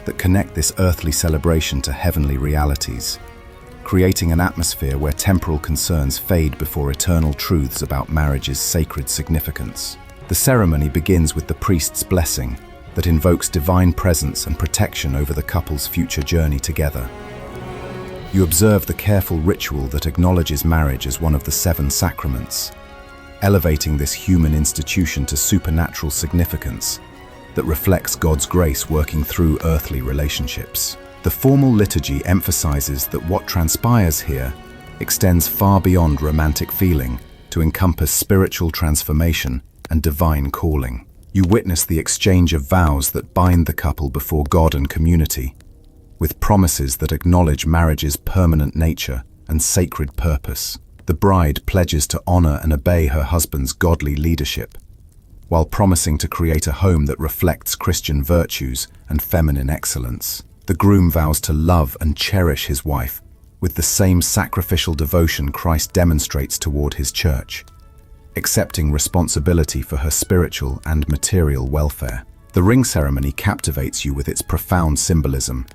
that connect this earthly celebration to heavenly realities, creating an atmosphere where temporal concerns fade before eternal truths about marriage's sacred significance. The ceremony begins with the priest's blessing that invokes divine presence and protection over the couple's future journey together. You observe the careful ritual that acknowledges marriage as one of the 7 sacraments, elevating this human institution to supernatural significance that reflects God's grace working through earthly relationships. The formal liturgy emphasizes that what transpires here extends far beyond romantic feeling to encompass spiritual transformation and divine calling. You witness the exchange of vows that bind the couple before God and community, with promises that acknowledge marriage's permanent nature and sacred purpose. The bride pledges to honor and obey her husband's godly leadership, while promising to create a home that reflects Christian virtues and feminine excellence. The groom vows to love and cherish his wife with the same sacrificial devotion Christ demonstrates toward his church, accepting responsibility for her spiritual and material welfare. The ring ceremony captivates you with its profound symbolism,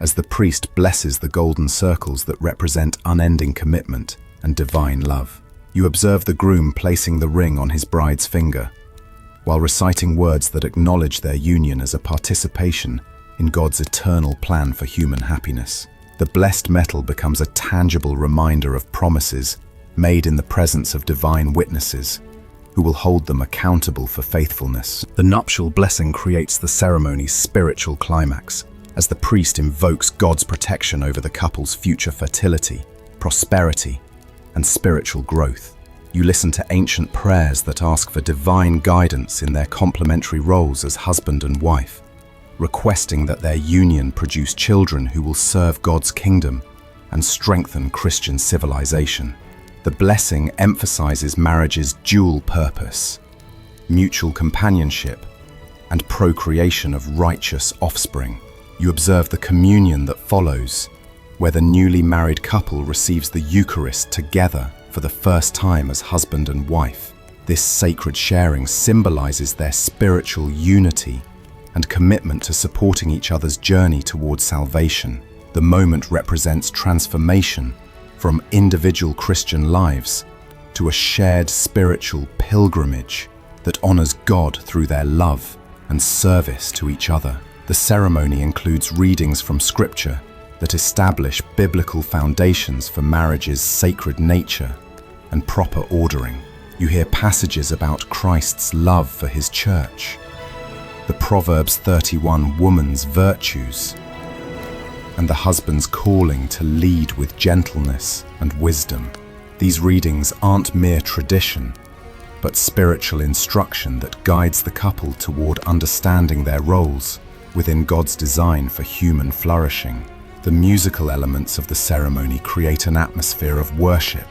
as the priest blesses the golden circles that represent unending commitment and divine love. You observe the groom placing the ring on his bride's finger, while reciting words that acknowledge their union as a participation in God's eternal plan for human happiness. The blessed metal becomes a tangible reminder of promises made in the presence of divine witnesses who will hold them accountable for faithfulness. The nuptial blessing creates the ceremony's spiritual climax, as the priest invokes God's protection over the couple's future fertility, prosperity, and spiritual growth. You listen to ancient prayers that ask for divine guidance in their complementary roles as husband and wife, requesting that their union produce children who will serve God's kingdom and strengthen Christian civilization. The blessing emphasizes marriage's dual purpose, mutual companionship, and procreation of righteous offspring. You observe the communion that follows, where the newly married couple receives the Eucharist together for the first time as husband and wife. This sacred sharing symbolizes their spiritual unity and commitment to supporting each other's journey towards salvation. The moment represents transformation from individual Christian lives to a shared spiritual pilgrimage that honors God through their love and service to each other. The ceremony includes readings from Scripture that establish biblical foundations for marriage's sacred nature and proper ordering. You hear passages about Christ's love for his church, the Proverbs 31 woman's virtues, and the husband's calling to lead with gentleness and wisdom. These readings aren't mere tradition, but spiritual instruction that guides the couple toward understanding their roles within God's design for human flourishing. The musical elements of the ceremony create an atmosphere of worship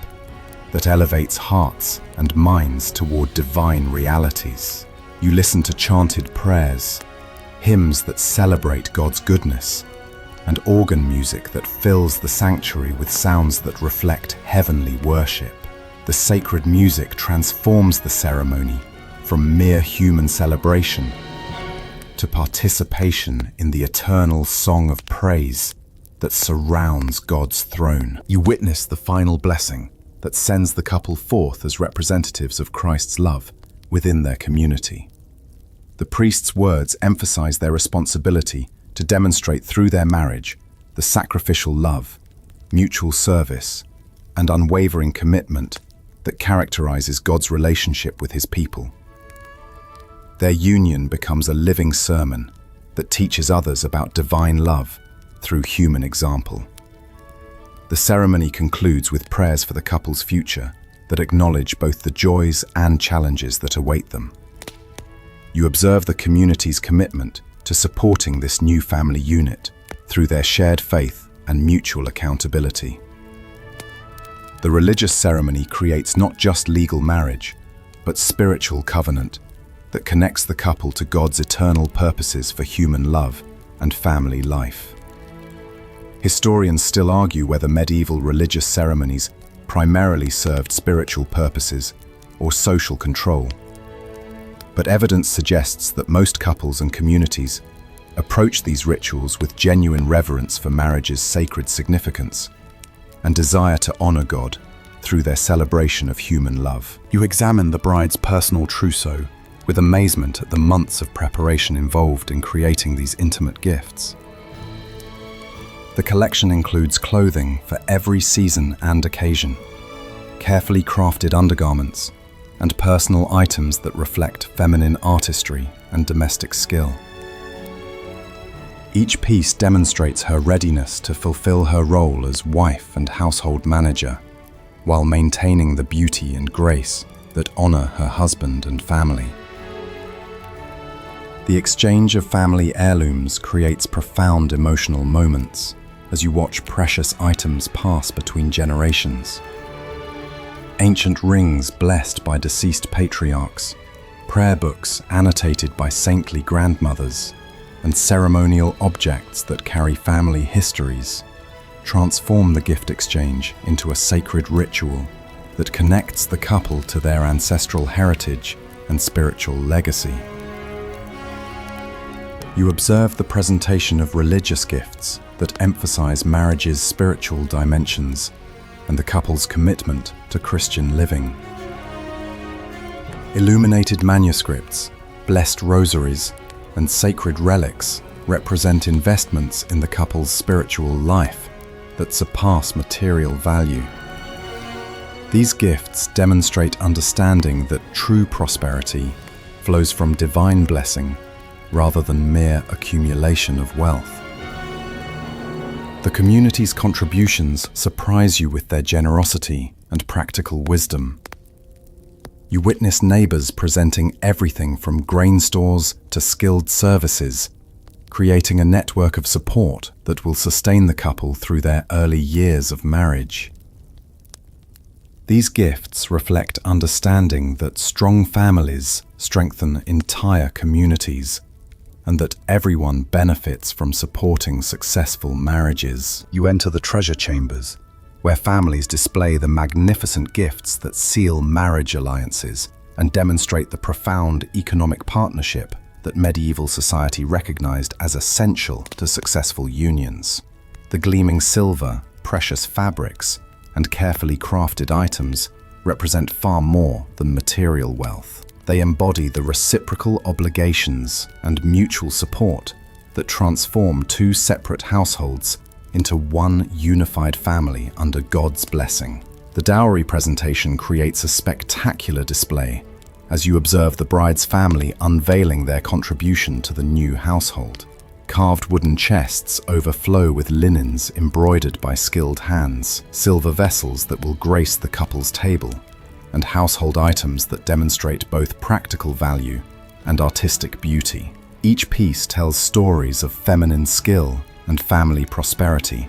that elevates hearts and minds toward divine realities. You listen to chanted prayers, hymns that celebrate God's goodness, and organ music that fills the sanctuary with sounds that reflect heavenly worship. The sacred music transforms the ceremony from mere human celebration to participation in the eternal song of praise that surrounds God's throne. You witness the final blessing that sends the couple forth as representatives of Christ's love within their community. The priest's words emphasize their responsibility to demonstrate through their marriage the sacrificial love, mutual service, and unwavering commitment that characterizes God's relationship with his people. Their union becomes a living sermon that teaches others about divine love through human example. The ceremony concludes with prayers for the couple's future that acknowledge both the joys and challenges that await them. You observe the community's commitment to supporting this new family unit through their shared faith and mutual accountability. The religious ceremony creates not just legal marriage, but spiritual covenant that connects the couple to God's eternal purposes for human love and family life. Historians still argue whether medieval religious ceremonies primarily served spiritual purposes or social control. But evidence suggests that most couples and communities approach these rituals with genuine reverence for marriage's sacred significance and desire to honor God through their celebration of human love. You examine the bride's personal trousseau with amazement at the months of preparation involved in creating these intimate gifts. The collection includes clothing for every season and occasion, carefully crafted undergarments, and personal items that reflect feminine artistry and domestic skill. Each piece demonstrates her readiness to fulfill her role as wife and household manager, while maintaining the beauty and grace that honor her husband and family. The exchange of family heirlooms creates profound emotional moments as you watch precious items pass between generations. Ancient rings blessed by deceased patriarchs, prayer books annotated by saintly grandmothers, and ceremonial objects that carry family histories transform the gift exchange into a sacred ritual that connects the couple to their ancestral heritage and spiritual legacy. You observe the presentation of religious gifts that emphasize marriage's spiritual dimensions and the couple's commitment to Christian living. Illuminated manuscripts, blessed rosaries, and sacred relics represent investments in the couple's spiritual life that surpass material value. These gifts demonstrate understanding that true prosperity flows from divine blessing rather than mere accumulation of wealth. The community's contributions surprise you with their generosity and practical wisdom. You witness neighbors presenting everything from grain stores to skilled services, creating a network of support that will sustain the couple through their early years of marriage. These gifts reflect understanding that strong families strengthen entire communities, and that everyone benefits from supporting successful marriages. You enter the treasure chambers, where families display the magnificent gifts that seal marriage alliances and demonstrate the profound economic partnership that medieval society recognized as essential to successful unions. The gleaming silver, precious fabrics, and carefully crafted items represent far more than material wealth. They embody the reciprocal obligations and mutual support that transform two separate households into one unified family under God's blessing. The dowry presentation creates a spectacular display as you observe the bride's family unveiling their contribution to the new household. Carved wooden chests overflow with linens embroidered by skilled hands, silver vessels that will grace the couple's table, and household items that demonstrate both practical value and artistic beauty. Each piece tells stories of feminine skill and family prosperity,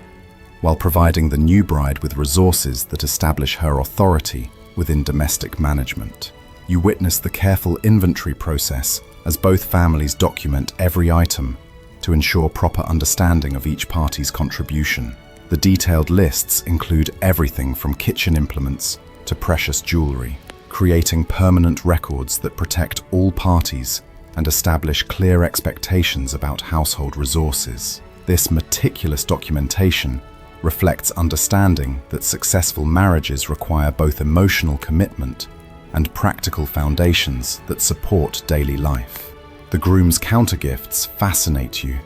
while providing the new bride with resources that establish her authority within domestic management. You witness the careful inventory process as both families document every item to ensure proper understanding of each party's contribution. The detailed lists include everything from kitchen implements to precious jewelry, creating permanent records that protect all parties and establish clear expectations about household resources. This meticulous documentation reflects understanding that successful marriages require both emotional commitment and practical foundations that support daily life. The groom's countergifts fascinate you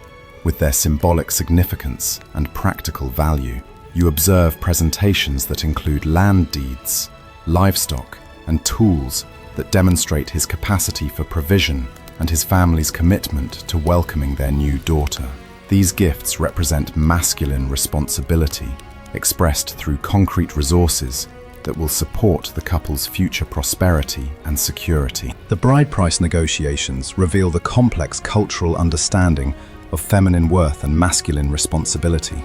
with their symbolic significance and practical value. You observe presentations that include land deeds, livestock, and tools that demonstrate his capacity for provision and his family's commitment to welcoming their new daughter. These gifts represent masculine responsibility, expressed through concrete resources that will support the couple's future prosperity and security. The bride price negotiations reveal the complex cultural understanding of feminine worth and masculine responsibility.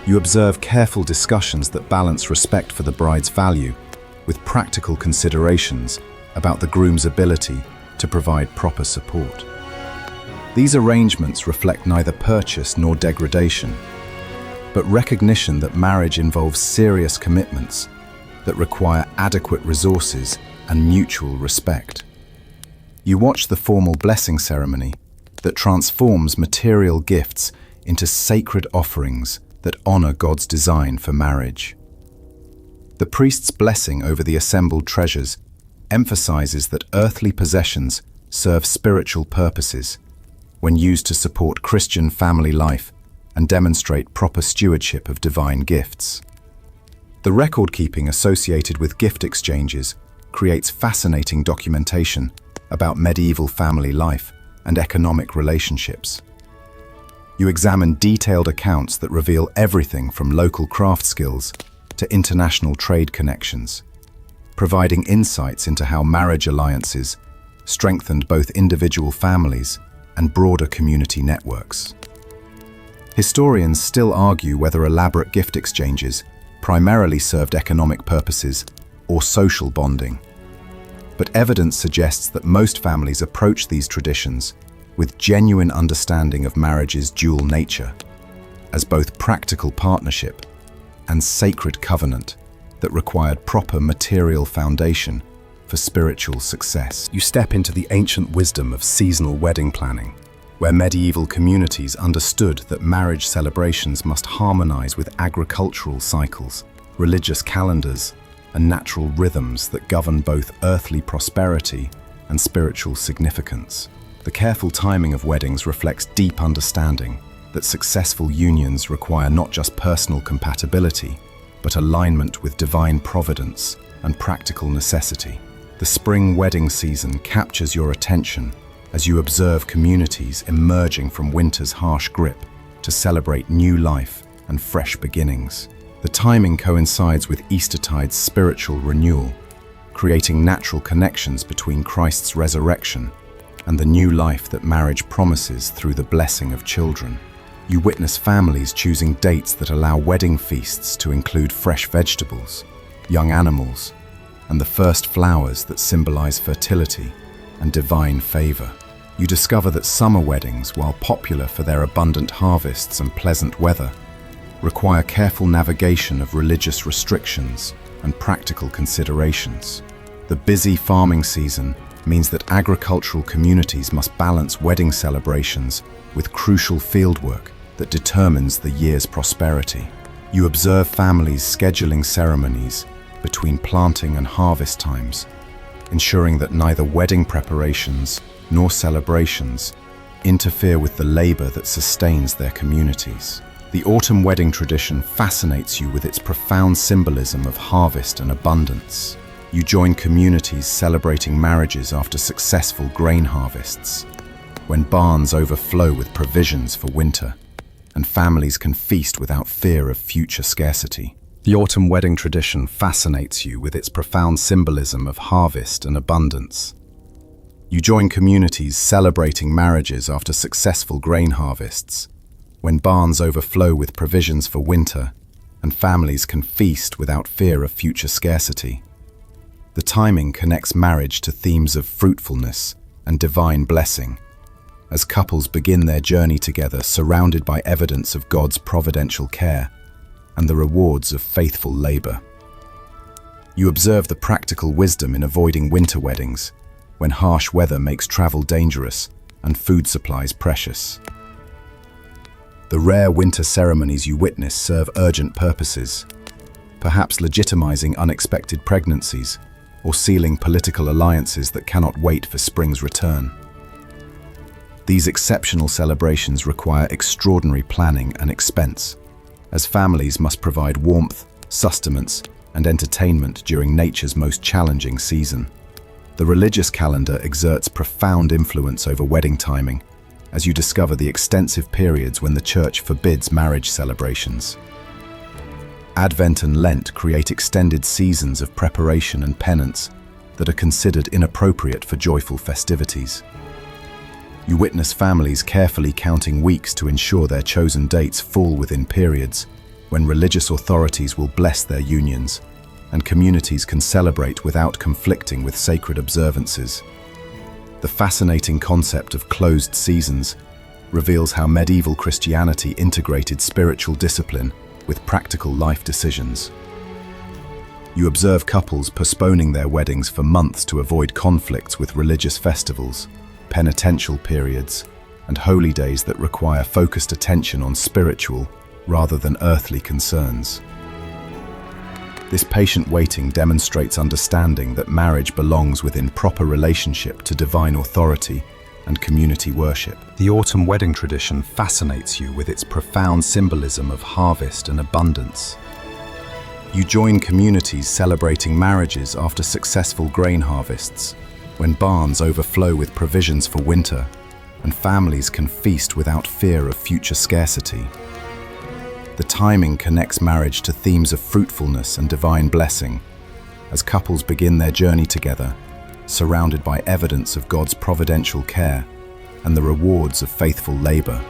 You observe careful discussions that balance respect for the bride's value with practical considerations about the groom's ability to provide proper support. These arrangements reflect neither purchase nor degradation, but recognition that marriage involves serious commitments that require adequate resources and mutual respect. You watch the formal blessing ceremony that transforms material gifts into sacred offerings that honor God's design for marriage. The priest's blessing over the assembled treasures emphasizes that earthly possessions serve spiritual purposes when used to support Christian family life and demonstrate proper stewardship of divine gifts. The record-keeping associated with gift exchanges creates fascinating documentation about medieval family life and economic relationships. You examine detailed accounts that reveal everything from local craft skills to international trade connections, providing insights into how marriage alliances strengthened both individual families and broader community networks. Historians still argue whether elaborate gift exchanges primarily served economic purposes or social bonding, but evidence suggests that most families approach these traditions with genuine understanding of marriage's dual nature, as both practical partnership and sacred covenant that required proper material foundation for spiritual success. You step into the ancient wisdom of seasonal wedding planning, where medieval communities understood that marriage celebrations must harmonize with agricultural cycles, religious calendars, and natural rhythms that govern both earthly prosperity and spiritual significance. The careful timing of weddings reflects deep understanding that successful unions require not just personal compatibility, but alignment with divine providence and practical necessity. The spring wedding season captures your attention as you observe communities emerging from winter's harsh grip to celebrate new life and fresh beginnings. The timing coincides with Eastertide's spiritual renewal, creating natural connections between Christ's resurrection and the new life that marriage promises through the blessing of children. You witness families choosing dates that allow wedding feasts to include fresh vegetables, young animals, and the first flowers that symbolize fertility and divine favor. You discover that summer weddings, while popular for their abundant harvests and pleasant weather, require careful navigation of religious restrictions and practical considerations. The busy farming season means that agricultural communities must balance wedding celebrations with crucial fieldwork that determines the year's prosperity. You observe families scheduling ceremonies between planting and harvest times, ensuring that neither wedding preparations nor celebrations interfere with the labor that sustains their communities. The autumn wedding tradition fascinates you with its profound symbolism of harvest and abundance. You join communities celebrating marriages after successful grain harvests, when barns overflow with provisions for winter, and families can feast without fear of future scarcity. The autumn wedding tradition fascinates you with its profound symbolism of harvest and abundance. You join communities celebrating marriages after successful grain harvests, when barns overflow with provisions for winter, and families can feast without fear of future scarcity. The timing connects marriage to themes of fruitfulness and divine blessing, as couples begin their journey together surrounded by evidence of God's providential care and the rewards of faithful labor. You observe the practical wisdom in avoiding winter weddings, when harsh weather makes travel dangerous and food supplies precious. The rare winter ceremonies you witness serve urgent purposes, perhaps legitimizing unexpected pregnancies or sealing political alliances that cannot wait for spring's return. These exceptional celebrations require extraordinary planning and expense, as families must provide warmth, sustenance, and entertainment during nature's most challenging season. The religious calendar exerts profound influence over wedding timing, as you discover the extensive periods when the Church forbids marriage celebrations. Advent and Lent create extended seasons of preparation and penance that are considered inappropriate for joyful festivities. You witness families carefully counting weeks to ensure their chosen dates fall within periods when religious authorities will bless their unions, and communities can celebrate without conflicting with sacred observances. The fascinating concept of closed seasons reveals how medieval Christianity integrated spiritual discipline with practical life decisions. You observe couples postponing their weddings for months to avoid conflicts with religious festivals, penitential periods, and holy days that require focused attention on spiritual rather than earthly concerns. This patient waiting demonstrates understanding that marriage belongs within proper relationship to divine authority and community worship. The autumn wedding tradition fascinates you with its profound symbolism of harvest and abundance. You join communities celebrating marriages after successful grain harvests, when barns overflow with provisions for winter, and families can feast without fear of future scarcity. The timing connects marriage to themes of fruitfulness and divine blessing, as couples begin their journey together, surrounded by evidence of God's providential care and the rewards of faithful labor.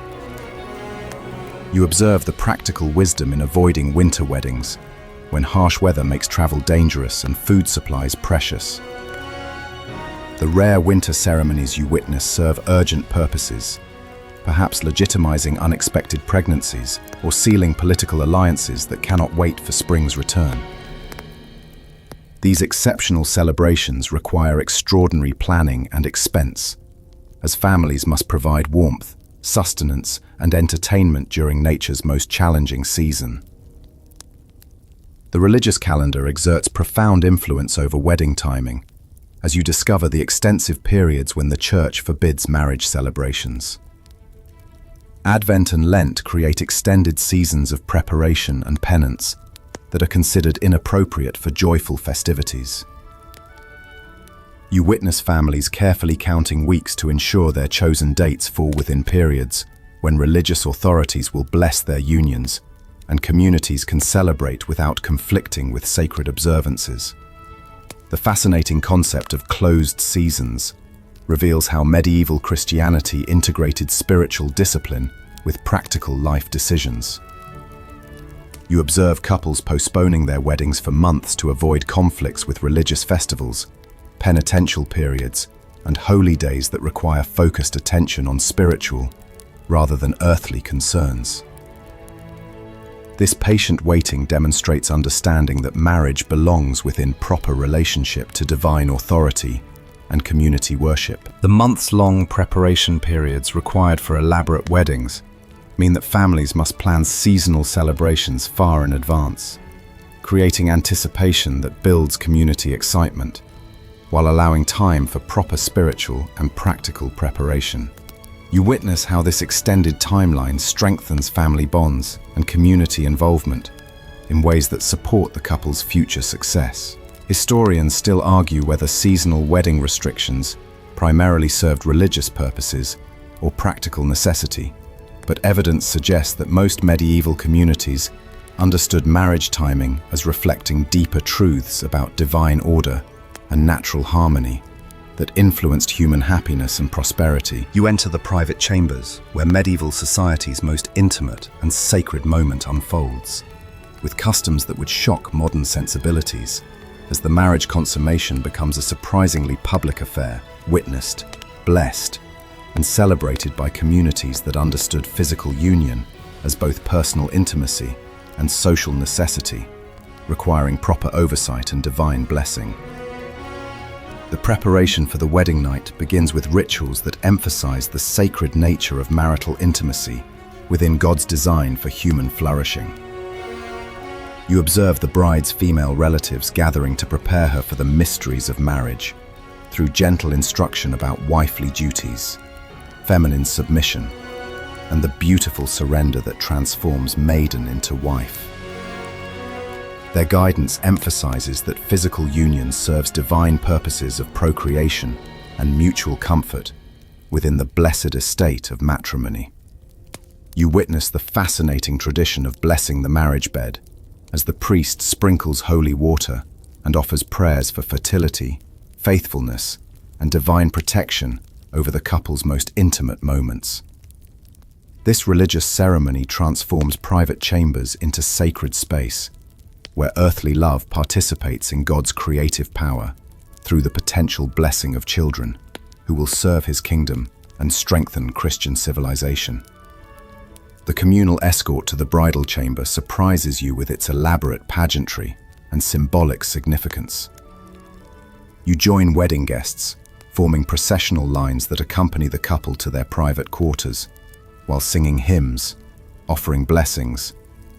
You observe the practical wisdom in avoiding winter weddings, when harsh weather makes travel dangerous and food supplies precious. The rare winter ceremonies you witness serve urgent purposes, perhaps legitimizing unexpected pregnancies or sealing political alliances that cannot wait for spring's return. These exceptional celebrations require extraordinary planning and expense, as families must provide warmth, sustenance, and entertainment during nature's most challenging season. The religious calendar exerts profound influence over wedding timing, as you discover the extensive periods when the Church forbids marriage celebrations. Advent and Lent create extended seasons of preparation and penance that are considered inappropriate for joyful festivities. You witness families carefully counting weeks to ensure their chosen dates fall within periods when religious authorities will bless their unions, and communities can celebrate without conflicting with sacred observances. The fascinating concept of closed seasons reveals how medieval Christianity integrated spiritual discipline with practical life decisions. You observe couples postponing their weddings for months to avoid conflicts with religious festivals, penitential periods, and holy days that require focused attention on spiritual rather than earthly concerns. This patient waiting demonstrates understanding that marriage belongs within proper relationship to divine authority and community worship. The months-long preparation periods required for elaborate weddings mean that families must plan seasonal celebrations far in advance, creating anticipation that builds community excitement, while allowing time for proper spiritual and practical preparation. You witness how this extended timeline strengthens family bonds and community involvement in ways that support the couple's future success. Historians still argue whether seasonal wedding restrictions primarily served religious purposes or practical necessity, but evidence suggests that most medieval communities understood marriage timing as reflecting deeper truths about divine order and natural harmony that influenced human happiness and prosperity. You enter the private chambers, where medieval society's most intimate and sacred moment unfolds, with customs that would shock modern sensibilities, as the marriage consummation becomes a surprisingly public affair, witnessed, blessed, and celebrated by communities that understood physical union as both personal intimacy and social necessity, requiring proper oversight and divine blessing. The preparation for the wedding night begins with rituals that emphasize the sacred nature of marital intimacy within God's design for human flourishing. You observe the bride's female relatives gathering to prepare her for the mysteries of marriage through gentle instruction about wifely duties, feminine submission, and the beautiful surrender that transforms maiden into wife. Their guidance emphasizes that physical union serves divine purposes of procreation and mutual comfort within the blessed estate of matrimony. You witness the fascinating tradition of blessing the marriage bed as the priest sprinkles holy water and offers prayers for fertility, faithfulness, and divine protection over the couple's most intimate moments. This religious ceremony transforms private chambers into sacred space, where earthly love participates in God's creative power through the potential blessing of children who will serve His kingdom and strengthen Christian civilization. The communal escort to the bridal chamber surprises you with its elaborate pageantry and symbolic significance. You join wedding guests, forming processional lines that accompany the couple to their private quarters, while singing hymns, offering blessings,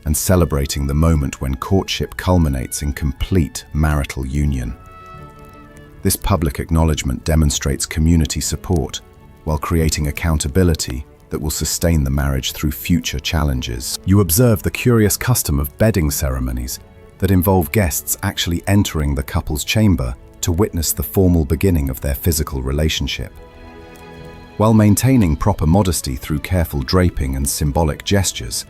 and celebrating the moment when courtship culminates in complete marital union. This public acknowledgement demonstrates community support while creating accountability that will sustain the marriage through future challenges. You observe the curious custom of bedding ceremonies that involve guests actually entering the couple's chamber to witness the formal beginning of their physical relationship. While maintaining proper modesty through careful draping and symbolic gestures,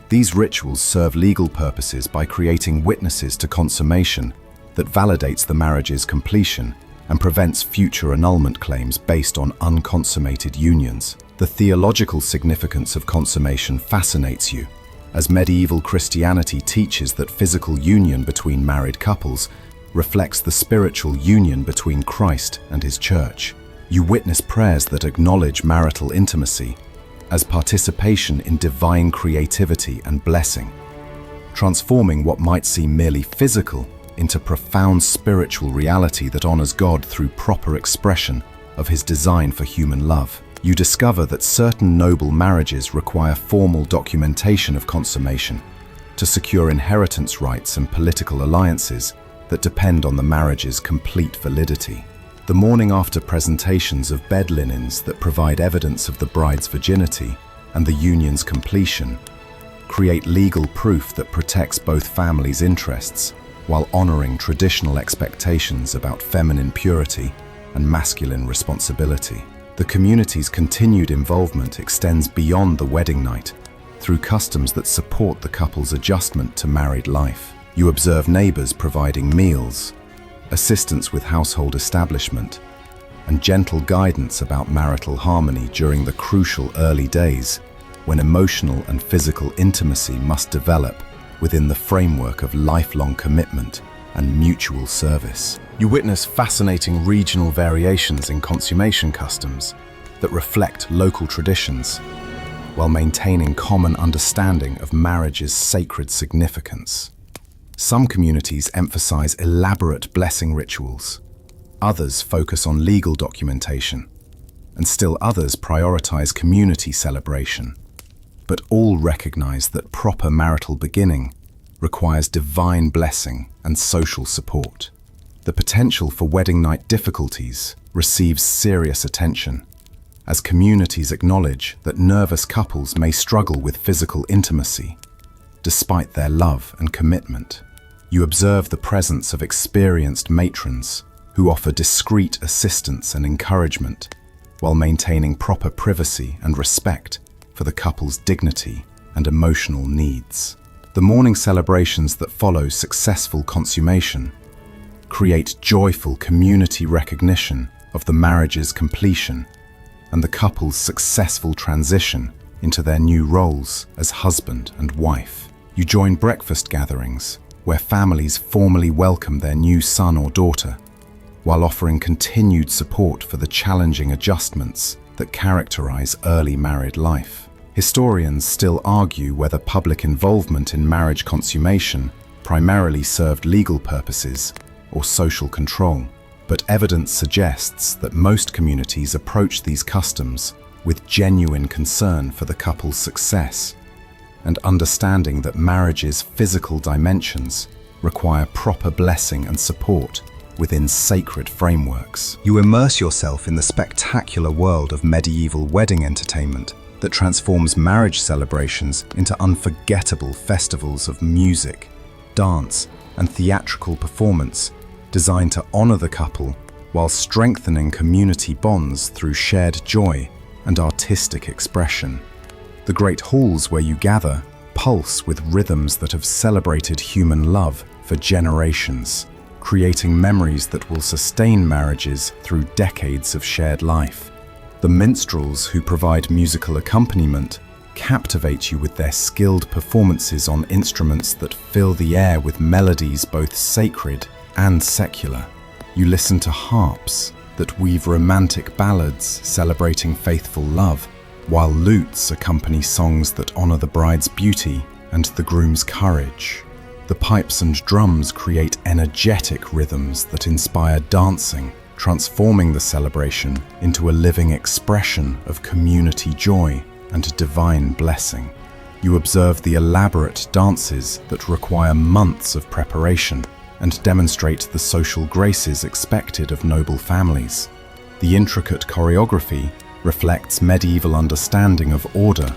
these rituals serve legal purposes by creating witnesses to consummation that validates the marriage's completion and prevents future annulment claims based on unconsummated unions. The theological significance of consummation fascinates you, as medieval Christianity teaches that physical union between married couples reflects the spiritual union between Christ and His church. You witness prayers that acknowledge marital intimacy as participation in divine creativity and blessing, transforming what might seem merely physical into profound spiritual reality that honors God through proper expression of His design for human love. You discover that certain noble marriages require formal documentation of consummation to secure inheritance rights and political alliances that depend on the marriage's complete validity. The morning after presentations of bed linens that provide evidence of the bride's virginity and the union's completion create legal proof that protects both families' interests while honoring traditional expectations about feminine purity and masculine responsibility. The community's continued involvement extends beyond the wedding night through customs that support the couple's adjustment to married life. You observe neighbors providing meals, assistance with household establishment, and gentle guidance about marital harmony during the crucial early days when emotional and physical intimacy must develop within the framework of lifelong commitment and mutual service. You witness fascinating regional variations in consummation customs that reflect local traditions, while maintaining common understanding of marriage's sacred significance. Some communities emphasize elaborate blessing rituals, others focus on legal documentation, and still others prioritize community celebration. But all recognize that proper marital beginning requires divine blessing and social support. The potential for wedding night difficulties receives serious attention, as communities acknowledge that nervous couples may struggle with physical intimacy, despite their love and commitment. You observe the presence of experienced matrons who offer discreet assistance and encouragement, while maintaining proper privacy and respect for the couple's dignity and emotional needs. The morning celebrations that follow successful consummation create joyful community recognition of the marriage's completion and the couple's successful transition into their new roles as husband and wife. You join breakfast gatherings where families formally welcome their new son or daughter, while offering continued support for the challenging adjustments that characterize early married life. Historians still argue whether public involvement in marriage consummation primarily served legal purposes or social control, but evidence suggests that most communities approach these customs with genuine concern for the couple's success and understanding that marriage's physical dimensions require proper blessing and support within sacred frameworks. You immerse yourself in the spectacular world of medieval wedding entertainment that transforms marriage celebrations into unforgettable festivals of music, dance, and theatrical performance designed to honor the couple while strengthening community bonds through shared joy and artistic expression. The great halls where you gather pulse with rhythms that have celebrated human love for generations, creating memories that will sustain marriages through decades of shared life. The minstrels who provide musical accompaniment captivate you with their skilled performances on instruments that fill the air with melodies both sacred and secular. You listen to harps that weave romantic ballads celebrating faithful love, while lutes accompany songs that honor the bride's beauty and the groom's courage. The pipes and drums create energetic rhythms that inspire dancing, transforming the celebration into a living expression of community joy and divine blessing. You observe the elaborate dances that require months of preparation and demonstrate the social graces expected of noble families. The intricate choreography reflects medieval understanding of order,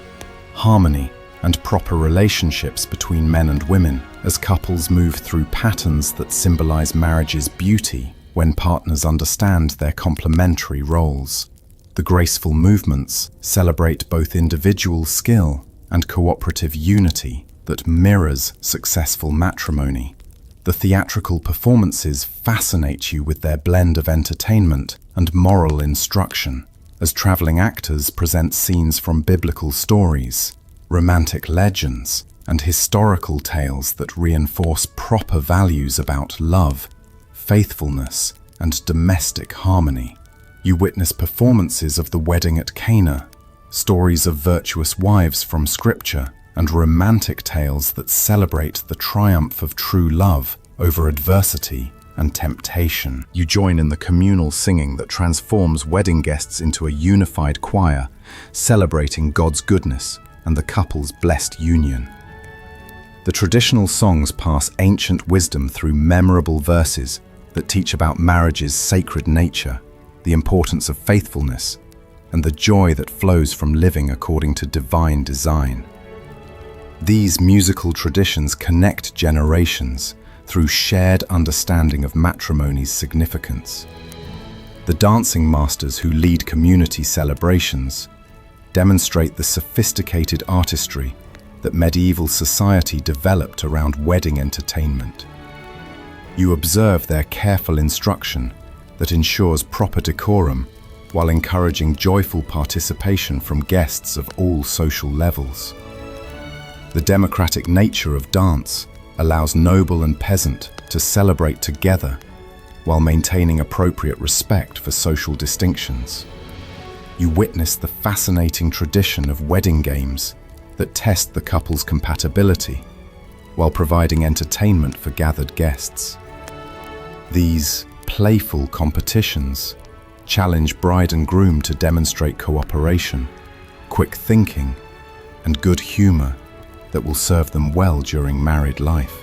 harmony, and proper relationships between men and women as couples move through patterns that symbolize marriage's beauty when partners understand their complementary roles. The graceful movements celebrate both individual skill and cooperative unity that mirrors successful matrimony. The theatrical performances fascinate you with their blend of entertainment and moral instruction, as traveling actors present scenes from biblical stories, romantic legends, and historical tales that reinforce proper values about love, faithfulness, and domestic harmony. You witness performances of the wedding at Cana, stories of virtuous wives from Scripture, and romantic tales that celebrate the triumph of true love over adversity and temptation. You join in the communal singing that transforms wedding guests into a unified choir, celebrating God's goodness and the couple's blessed union. The traditional songs pass ancient wisdom through memorable verses that teach about marriage's sacred nature, the importance of faithfulness, and the joy that flows from living according to divine design. These musical traditions connect generations through shared understanding of matrimony's significance. The dancing masters who lead community celebrations demonstrate the sophisticated artistry that medieval society developed around wedding entertainment. You observe their careful instruction that ensures proper decorum while encouraging joyful participation from guests of all social levels. The democratic nature of dance allows noble and peasant to celebrate together while maintaining appropriate respect for social distinctions. You witness the fascinating tradition of wedding games that test the couple's compatibility while providing entertainment for gathered guests. These playful competitions challenge bride and groom to demonstrate cooperation, quick thinking, and good humor that will serve them well during married life.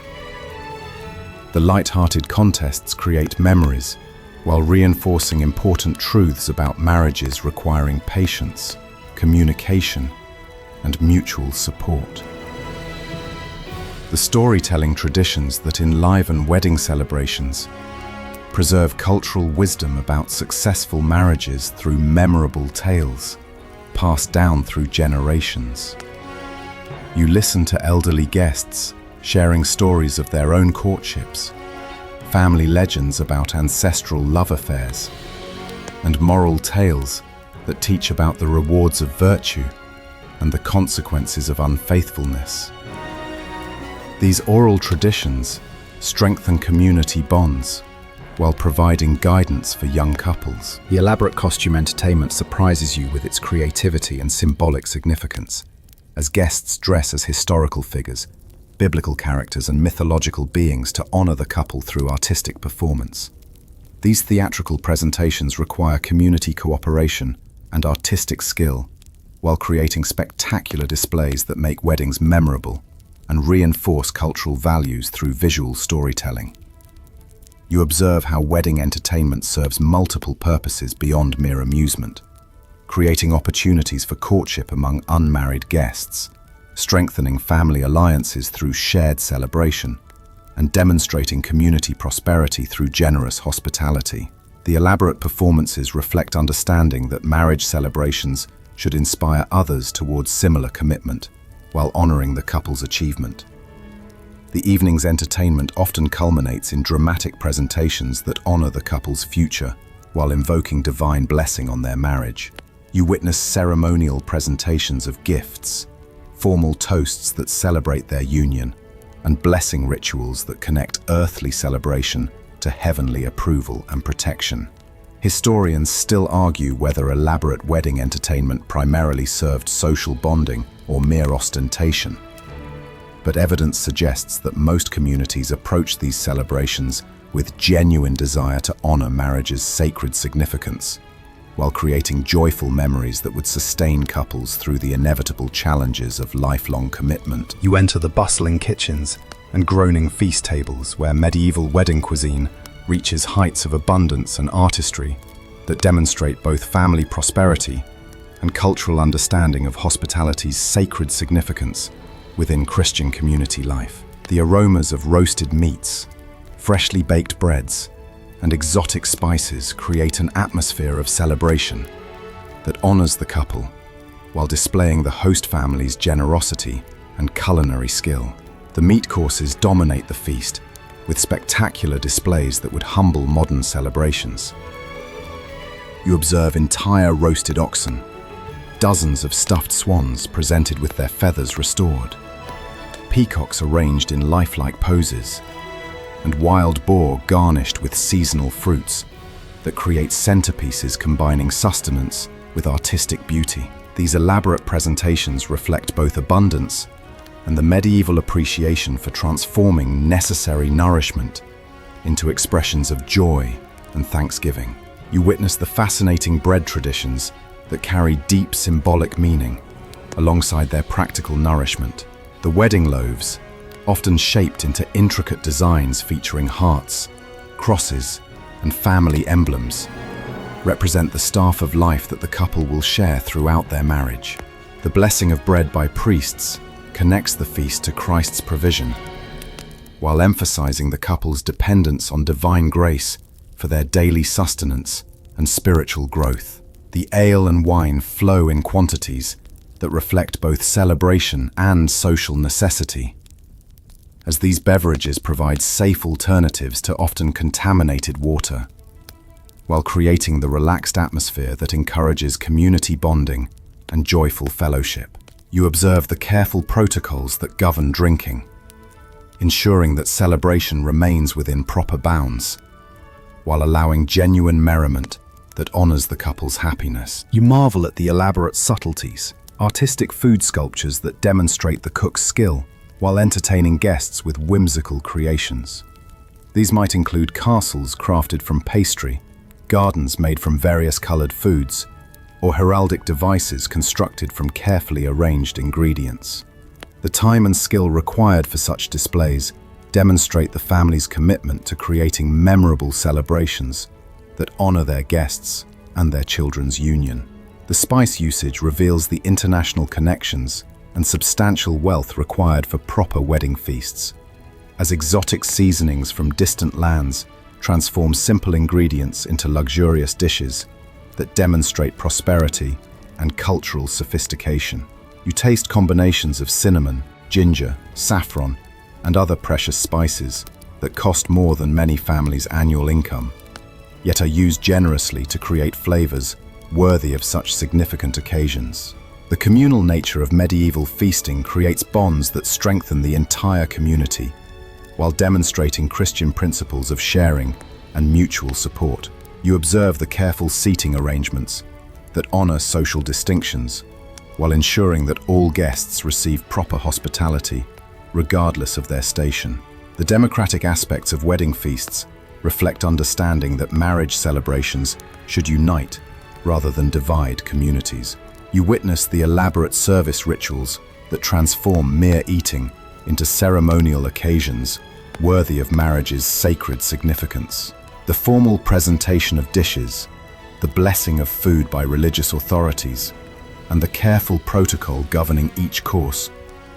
The light-hearted contests create memories while reinforcing important truths about marriages requiring patience, communication, and mutual support. The storytelling traditions that enliven wedding celebrations preserve cultural wisdom about successful marriages through memorable tales passed down through generations. You listen to elderly guests sharing stories of their own courtships, family legends about ancestral love affairs, and moral tales that teach about the rewards of virtue and the consequences of unfaithfulness. These oral traditions strengthen community bonds while providing guidance for young couples. The elaborate costume entertainment surprises you with its creativity and symbolic significance, as guests dress as historical figures, biblical characters, and mythological beings to honor the couple through artistic performance. These theatrical presentations require community cooperation and artistic skill, while creating spectacular displays that make weddings memorable and reinforce cultural values through visual storytelling. You observe how wedding entertainment serves multiple purposes beyond mere amusement, creating opportunities for courtship among unmarried guests, strengthening family alliances through shared celebration, and demonstrating community prosperity through generous hospitality. The elaborate performances reflect understanding that marriage celebrations should inspire others towards similar commitment, while honoring the couple's achievement. The evening's entertainment often culminates in dramatic presentations that honor the couple's future while invoking divine blessing on their marriage. You witness ceremonial presentations of gifts, formal toasts that celebrate their union, and blessing rituals that connect earthly celebration to heavenly approval and protection. Historians still argue whether elaborate wedding entertainment primarily served social bonding or mere ostentation. But evidence suggests that most communities approach these celebrations with genuine desire to honor marriage's sacred significance, while creating joyful memories that would sustain couples through the inevitable challenges of lifelong commitment. You enter the bustling kitchens and groaning feast tables where medieval wedding cuisine reaches heights of abundance and artistry that demonstrate both family prosperity and cultural understanding of hospitality's sacred significance within Christian community life. The aromas of roasted meats, freshly baked breads, and exotic spices create an atmosphere of celebration that honors the couple while displaying the host family's generosity and culinary skill. The meat courses dominate the feast with spectacular displays that would humble modern celebrations. You observe entire roasted oxen, dozens of stuffed swans presented with their feathers restored, peacocks arranged in lifelike poses, and wild boar garnished with seasonal fruits that create centerpieces combining sustenance with artistic beauty. These elaborate presentations reflect both abundance and the medieval appreciation for transforming necessary nourishment into expressions of joy and thanksgiving. You witness the fascinating bread traditions that carry deep symbolic meaning alongside their practical nourishment. The wedding loaves, often shaped into intricate designs featuring hearts, crosses, and family emblems, represent the staff of life that the couple will share throughout their marriage. The blessing of bread by priests connects the feast to Christ's provision, while emphasizing the couple's dependence on divine grace for their daily sustenance and spiritual growth. The ale and wine flow in quantities that reflect both celebration and social necessity, as these beverages provide safe alternatives to often contaminated water, while creating the relaxed atmosphere that encourages community bonding and joyful fellowship. You observe the careful protocols that govern drinking, ensuring that celebration remains within proper bounds, while allowing genuine merriment that honors the couple's happiness. You marvel at the elaborate subtleties, artistic food sculptures that demonstrate the cook's skill, while entertaining guests with whimsical creations. These might include castles crafted from pastry, gardens made from various colored foods, or heraldic devices constructed from carefully arranged ingredients. The time and skill required for such displays demonstrate the family's commitment to creating memorable celebrations that honor their guests and their children's union. The spice usage reveals the international connections and substantial wealth required for proper wedding feasts, as exotic seasonings from distant lands transform simple ingredients into luxurious dishes that demonstrate prosperity and cultural sophistication. You taste combinations of cinnamon, ginger, saffron, and other precious spices that cost more than many families' annual income, yet are used generously to create flavors worthy of such significant occasions. The communal nature of medieval feasting creates bonds that strengthen the entire community, while demonstrating Christian principles of sharing and mutual support. You observe the careful seating arrangements that honor social distinctions, while ensuring that all guests receive proper hospitality, regardless of their station. The democratic aspects of wedding feasts reflect understanding that marriage celebrations should unite rather than divide communities. You witness the elaborate service rituals that transform mere eating into ceremonial occasions worthy of marriage's sacred significance. The formal presentation of dishes, the blessing of food by religious authorities, and the careful protocol governing each course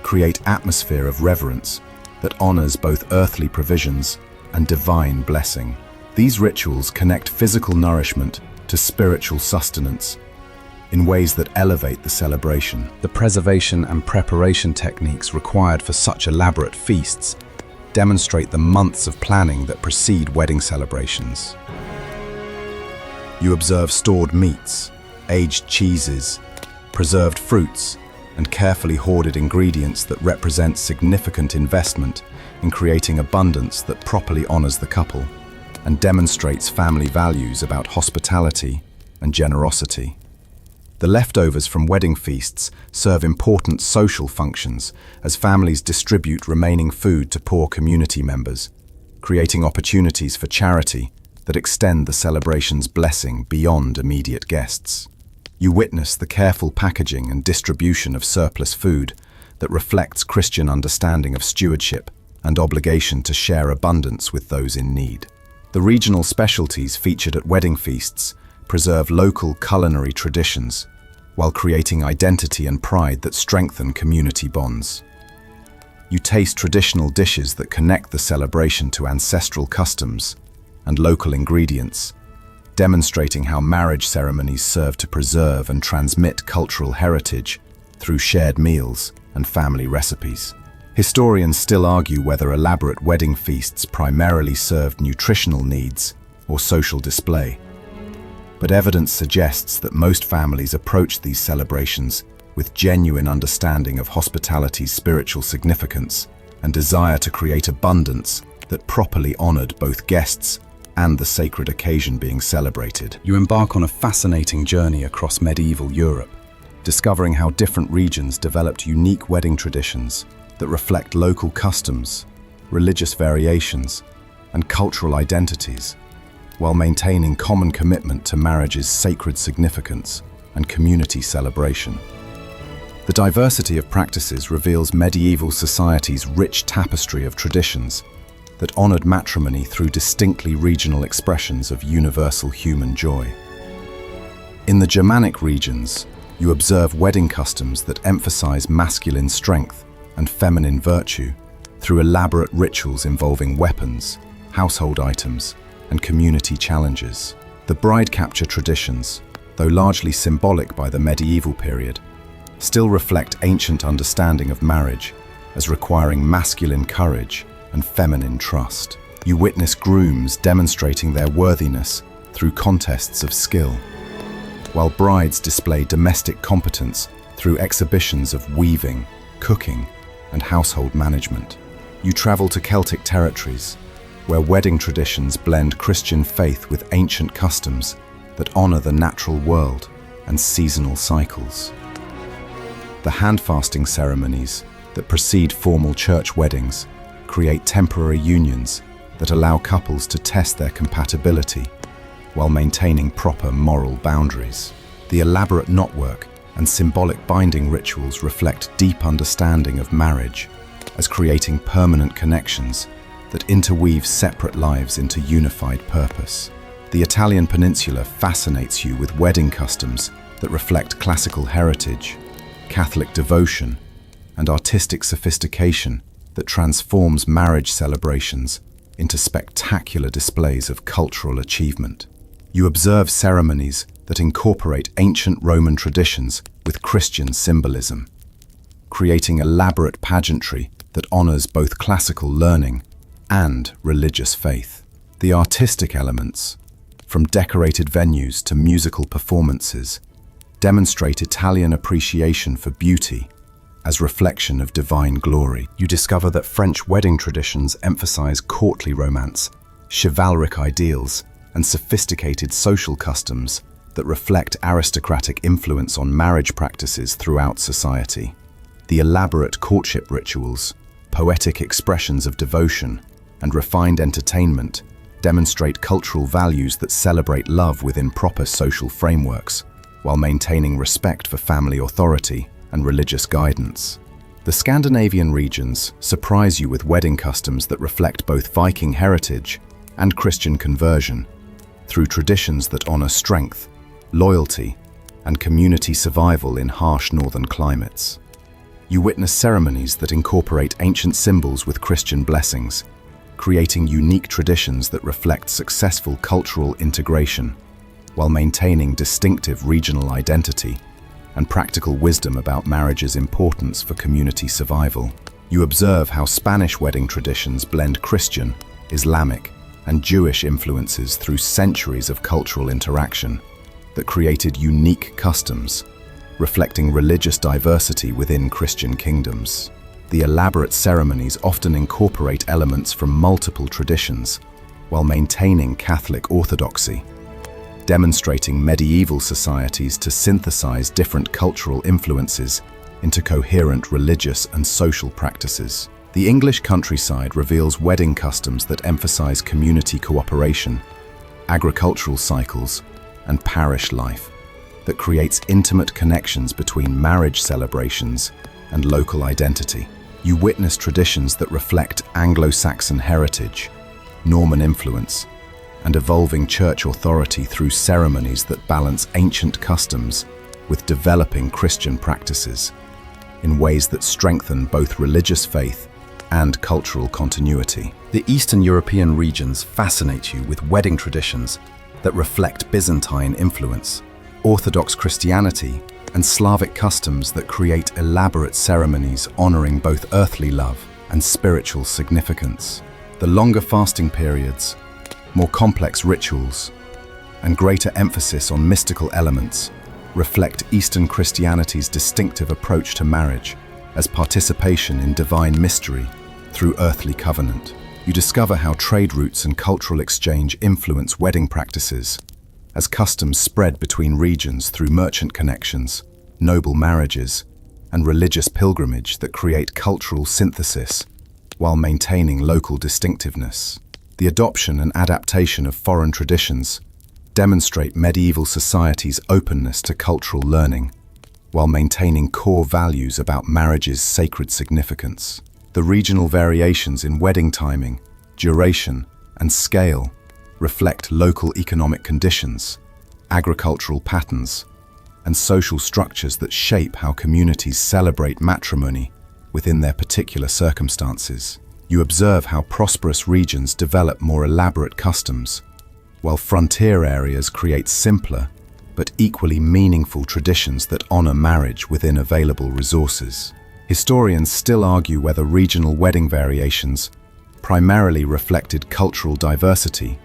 create atmosphere of reverence that honors both earthly provisions and divine blessing. These rituals connect physical nourishment to spiritual sustenance in ways that elevate the celebration. The preservation and preparation techniques required for such elaborate feasts demonstrate the months of planning that precede wedding celebrations. You observe stored meats, aged cheeses, preserved fruits, and carefully hoarded ingredients that represent significant investment in creating abundance that properly honors the couple and demonstrates family values about hospitality and generosity. The leftovers from wedding feasts serve important social functions as families distribute remaining food to poor community members, creating opportunities for charity that extend the celebration's blessing beyond immediate guests. You witness the careful packaging and distribution of surplus food that reflects Christian understanding of stewardship and obligation to share abundance with those in need. The regional specialties featured at wedding feasts preserve local culinary traditions, while creating identity and pride that strengthen community bonds. You taste traditional dishes that connect the celebration to ancestral customs and local ingredients, demonstrating how marriage ceremonies serve to preserve and transmit cultural heritage through shared meals and family recipes. Historians still argue whether elaborate wedding feasts primarily served nutritional needs or social display, but evidence suggests that most families approached these celebrations with genuine understanding of hospitality's spiritual significance and desire to create abundance that properly honored both guests and the sacred occasion being celebrated. You embark on a fascinating journey across medieval Europe, discovering how different regions developed unique wedding traditions that reflect local customs, religious variations, and cultural identities, while maintaining common commitment to marriage's sacred significance and community celebration. The diversity of practices reveals medieval society's rich tapestry of traditions that honored matrimony through distinctly regional expressions of universal human joy. In the Germanic regions, you observe wedding customs that emphasize masculine strength and feminine virtue through elaborate rituals involving weapons, household items, and community challenges. The bride capture traditions, though largely symbolic by the medieval period, still reflect ancient understanding of marriage as requiring masculine courage and feminine trust. You witness grooms demonstrating their worthiness through contests of skill, while brides display domestic competence through exhibitions of weaving, cooking, and household management. You travel to Celtic territories, where wedding traditions blend Christian faith with ancient customs that honor the natural world and seasonal cycles. The hand-fasting ceremonies that precede formal church weddings create temporary unions that allow couples to test their compatibility while maintaining proper moral boundaries. The elaborate knotwork and symbolic binding rituals reflect deep understanding of marriage as creating permanent connections that interweave separate lives into unified purpose. The Italian peninsula fascinates you with wedding customs that reflect classical heritage, Catholic devotion, and artistic sophistication that transforms marriage celebrations into spectacular displays of cultural achievement. You observe ceremonies that incorporate ancient Roman traditions with Christian symbolism, creating elaborate pageantry that honors both classical learning and religious faith. The artistic elements, from decorated venues to musical performances, demonstrate Italian appreciation for beauty as reflection of divine glory. You discover that French wedding traditions emphasize courtly romance, chivalric ideals, and sophisticated social customs that reflect aristocratic influence on marriage practices throughout society. The elaborate courtship rituals, poetic expressions of devotion, and refined entertainment demonstrate cultural values that celebrate love within proper social frameworks, while maintaining respect for family authority and religious guidance. The Scandinavian regions surprise you with wedding customs that reflect both Viking heritage and Christian conversion, through traditions that honor strength, loyalty, and community survival in harsh northern climates. You witness ceremonies that incorporate ancient symbols with Christian blessings, creating unique traditions that reflect successful cultural integration, while maintaining distinctive regional identity and practical wisdom about marriage's importance for community survival. You observe how Spanish wedding traditions blend Christian, Islamic, and Jewish influences through centuries of cultural interaction that created unique customs, reflecting religious diversity within Christian kingdoms. The elaborate ceremonies often incorporate elements from multiple traditions while maintaining Catholic orthodoxy, demonstrating medieval societies to synthesize different cultural influences into coherent religious and social practices. The English countryside reveals wedding customs that emphasize community cooperation, agricultural cycles, and parish life, that creates intimate connections between marriage celebrations and local identity. You witness traditions that reflect Anglo-Saxon heritage, Norman influence, and evolving church authority through ceremonies that balance ancient customs with developing Christian practices in ways that strengthen both religious faith and cultural continuity. The Eastern European regions fascinate you with wedding traditions that reflect Byzantine influence, Orthodox Christianity, and Slavic customs that create elaborate ceremonies honoring both earthly love and spiritual significance. The longer fasting periods, more complex rituals, and greater emphasis on mystical elements reflect Eastern Christianity's distinctive approach to marriage as participation in divine mystery through earthly covenant. You discover how trade routes and cultural exchange influence wedding practices, as customs spread between regions through merchant connections, noble marriages, and religious pilgrimage that create cultural synthesis while maintaining local distinctiveness. The adoption and adaptation of foreign traditions demonstrate medieval society's openness to cultural learning while maintaining core values about marriage's sacred significance. The regional variations in wedding timing, duration, and scale reflect local economic conditions, agricultural patterns, and social structures that shape how communities celebrate matrimony within their particular circumstances. You observe how prosperous regions develop more elaborate customs, while frontier areas create simpler but equally meaningful traditions that honor marriage within available resources. Historians still argue whether regional wedding variations primarily reflected cultural diversity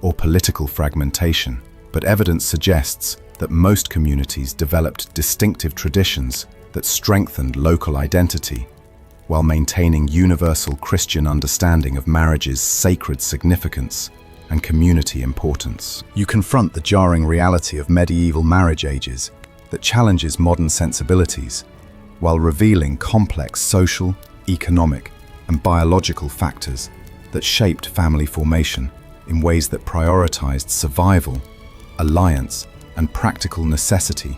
or political fragmentation, but evidence suggests that most communities developed distinctive traditions that strengthened local identity while maintaining universal Christian understanding of marriage's sacred significance and community importance. You confront the jarring reality of medieval marriage ages that challenges modern sensibilities, while revealing complex social, economic, and biological factors that shaped family formation in ways that prioritized survival, alliance, and practical necessity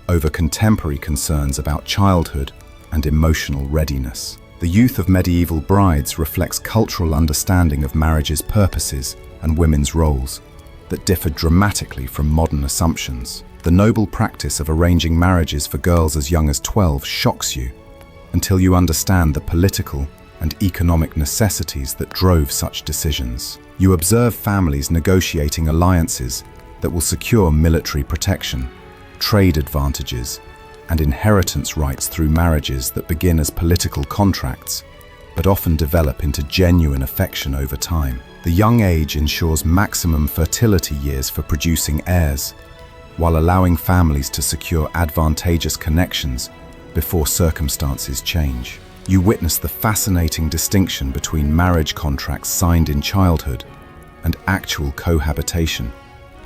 over contemporary concerns about childhood and emotional readiness. The youth of medieval brides reflects cultural understanding of marriage's purposes and women's roles that differed dramatically from modern assumptions. The noble practice of arranging marriages for girls as young as 12 shocks you until you understand the political and economic necessities that drove such decisions. You observe families negotiating alliances that will secure military protection, trade advantages, and inheritance rights through marriages that begin as political contracts, but often develop into genuine affection over time. The young age ensures maximum fertility years for producing heirs, while allowing families to secure advantageous connections before circumstances change. You witness the fascinating distinction between marriage contracts signed in childhood and actual cohabitation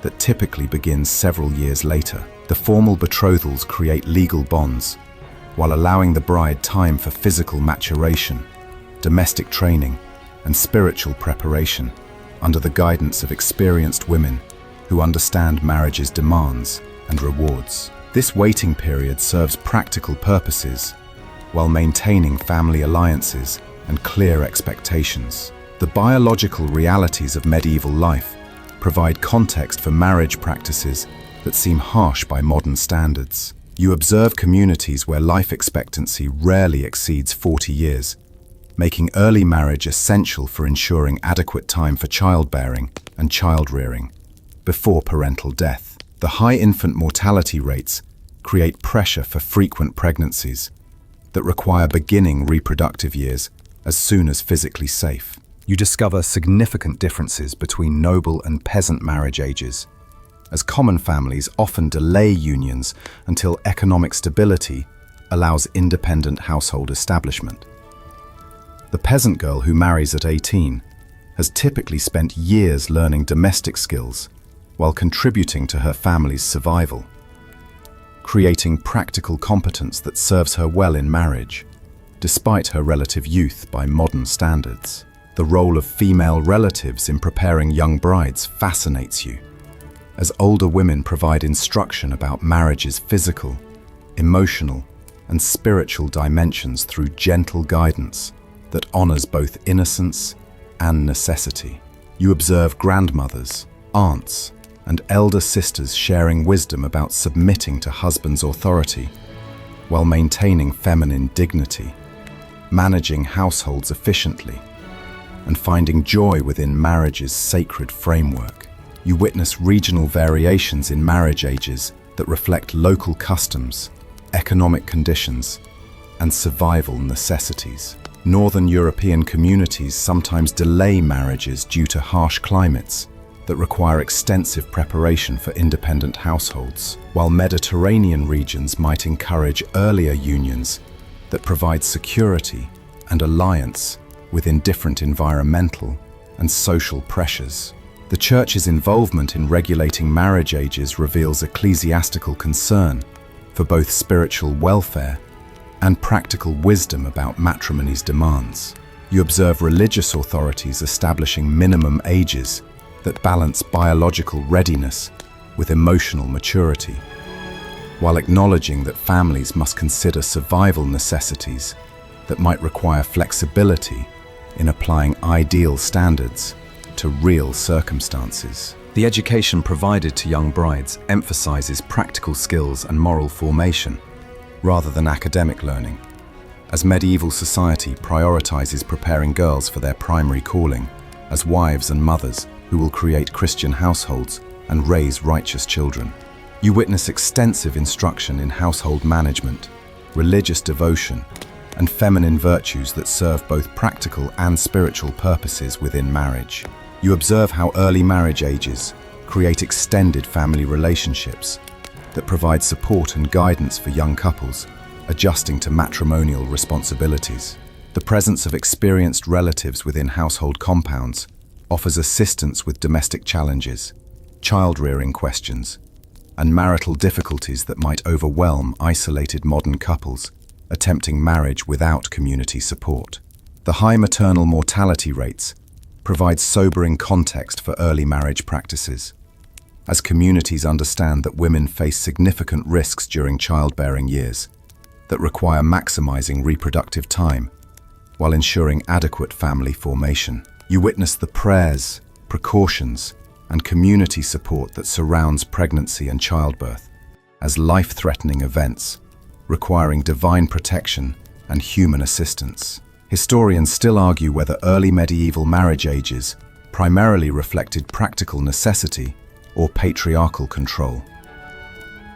that typically begins several years later. The formal betrothals create legal bonds, while allowing the bride time for physical maturation, domestic training, and spiritual preparation under the guidance of experienced women who understand marriage's demands and rewards. This waiting period serves practical purposes while maintaining family alliances and clear expectations. The biological realities of medieval life provide context for marriage practices that seem harsh by modern standards. You observe communities where life expectancy rarely exceeds 40 years, making early marriage essential for ensuring adequate time for childbearing and child-rearing before parental death. The high infant mortality rates create pressure for frequent pregnancies that require beginning reproductive years as soon as physically safe. You discover significant differences between noble and peasant marriage ages, as common families often delay unions until economic stability allows independent household establishment. The peasant girl who marries at 18 has typically spent years learning domestic skills while contributing to her family's survival, creating practical competence that serves her well in marriage, despite her relative youth by modern standards. The role of female relatives in preparing young brides fascinates you, as older women provide instruction about marriage's physical, emotional, and spiritual dimensions through gentle guidance that honors both innocence and necessity. You observe grandmothers, aunts, and elder sisters sharing wisdom about submitting to husband's authority while maintaining feminine dignity, managing households efficiently, and finding joy within marriage's sacred framework. You witness regional variations in marriage ages that reflect local customs, economic conditions, and survival necessities. Northern European communities sometimes delay marriages due to harsh climates that require extensive preparation for independent households, while Mediterranean regions might encourage earlier unions that provide security and alliance within different environmental and social pressures. The Church's involvement in regulating marriage ages reveals ecclesiastical concern for both spiritual welfare and practical wisdom about matrimony's demands. You observe religious authorities establishing minimum ages that balance biological readiness with emotional maturity, while acknowledging that families must consider survival necessities that might require flexibility in applying ideal standards to real circumstances. The education provided to young brides emphasizes practical skills and moral formation, rather than academic learning, as medieval society prioritizes preparing girls for their primary calling as wives and mothers who will create Christian households and raise righteous children. You witness extensive instruction in household management, religious devotion, and feminine virtues that serve both practical and spiritual purposes within marriage. You observe how early marriage ages create extended family relationships that provide support and guidance for young couples adjusting to matrimonial responsibilities. The presence of experienced relatives within household compounds offers assistance with domestic challenges, child-rearing questions, and marital difficulties that might overwhelm isolated modern couples attempting marriage without community support. The high maternal mortality rates provide sobering context for early marriage practices, as communities understand that women face significant risks during childbearing years that require maximizing reproductive time while ensuring adequate family formation. You witness the prayers, precautions, and community support that surrounds pregnancy and childbirth as life-threatening events requiring divine protection and human assistance. Historians still argue whether early medieval marriage ages primarily reflected practical necessity or patriarchal control.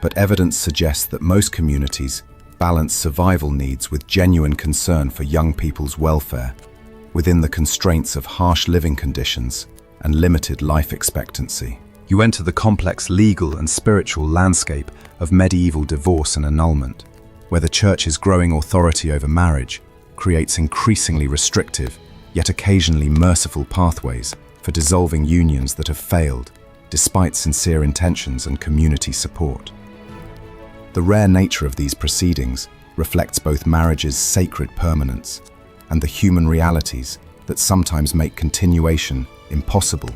But evidence suggests that most communities balance survival needs with genuine concern for young people's welfare within the constraints of harsh living conditions and limited life expectancy. You enter the complex legal and spiritual landscape of medieval divorce and annulment, where the Church's growing authority over marriage creates increasingly restrictive, yet occasionally merciful pathways for dissolving unions that have failed, despite sincere intentions and community support. The rare nature of these proceedings reflects both marriage's sacred permanence and the human realities that sometimes make continuation impossible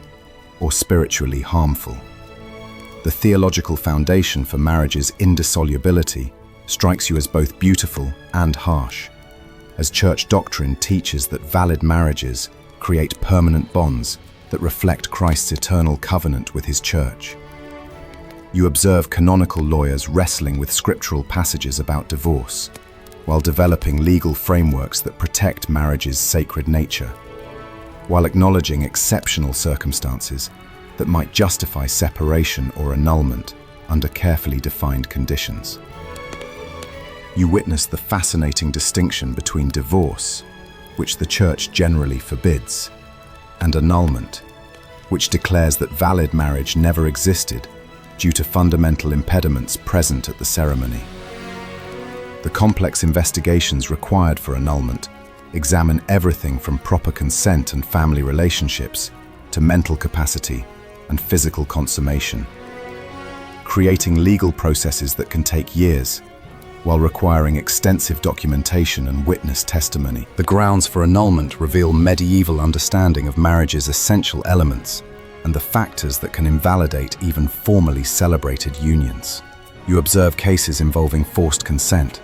or spiritually harmful. The theological foundation for marriage's indissolubility strikes you as both beautiful and harsh, as church doctrine teaches that valid marriages create permanent bonds that reflect Christ's eternal covenant with his church. You observe canonical lawyers wrestling with scriptural passages about divorce, while developing legal frameworks that protect marriage's sacred nature, while acknowledging exceptional circumstances that might justify separation or annulment under carefully defined conditions. You witness the fascinating distinction between divorce, which the Church generally forbids, and annulment, which declares that valid marriage never existed due to fundamental impediments present at the ceremony. The complex investigations required for annulment examine everything from proper consent and family relationships to mental capacity and physical consummation, creating legal processes that can take years, while requiring extensive documentation and witness testimony. The grounds for annulment reveal medieval understanding of marriage's essential elements and the factors that can invalidate even formally celebrated unions. You observe cases involving forced consent,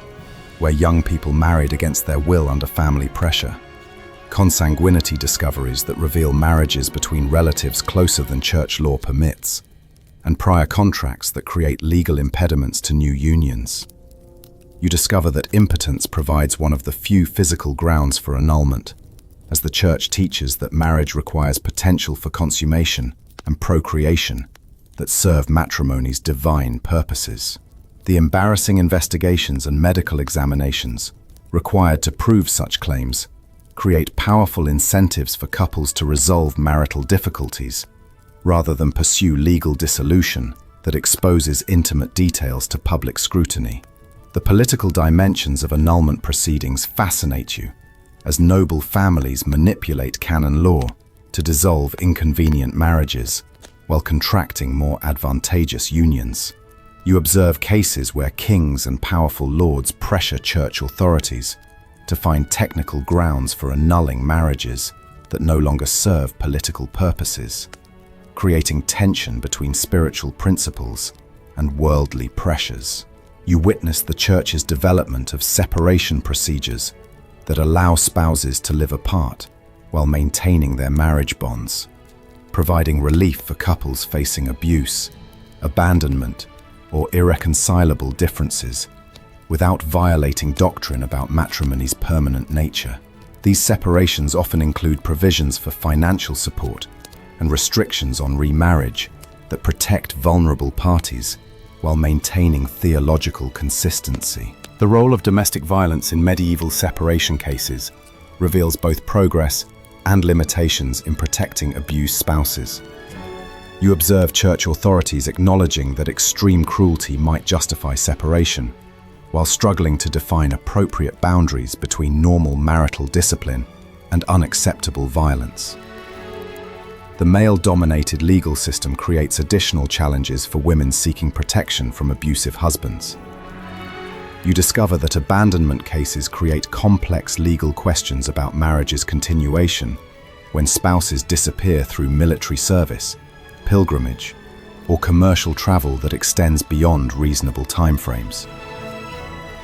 where young people married against their will under family pressure, consanguinity discoveries that reveal marriages between relatives closer than church law permits, and prior contracts that create legal impediments to new unions. You discover that impotence provides one of the few physical grounds for annulment, as the Church teaches that marriage requires potential for consummation and procreation that serve matrimony's divine purposes. The embarrassing investigations and medical examinations required to prove such claims create powerful incentives for couples to resolve marital difficulties rather than pursue legal dissolution that exposes intimate details to public scrutiny. The political dimensions of annulment proceedings fascinate you, as noble families manipulate canon law to dissolve inconvenient marriages while contracting more advantageous unions. You observe cases where kings and powerful lords pressure church authorities to find technical grounds for annulling marriages that no longer serve political purposes, creating tension between spiritual principles and worldly pressures. You witness the Church's development of separation procedures that allow spouses to live apart while maintaining their marriage bonds, providing relief for couples facing abuse, abandonment, or irreconcilable differences without violating doctrine about matrimony's permanent nature. These separations often include provisions for financial support and restrictions on remarriage that protect vulnerable parties while maintaining theological consistency. The role of domestic violence in medieval separation cases reveals both progress and limitations in protecting abused spouses. You observe church authorities acknowledging that extreme cruelty might justify separation, while struggling to define appropriate boundaries between normal marital discipline and unacceptable violence. The male-dominated legal system creates additional challenges for women seeking protection from abusive husbands. You discover that abandonment cases create complex legal questions about marriage's continuation when spouses disappear through military service, pilgrimage, or commercial travel that extends beyond reasonable timeframes.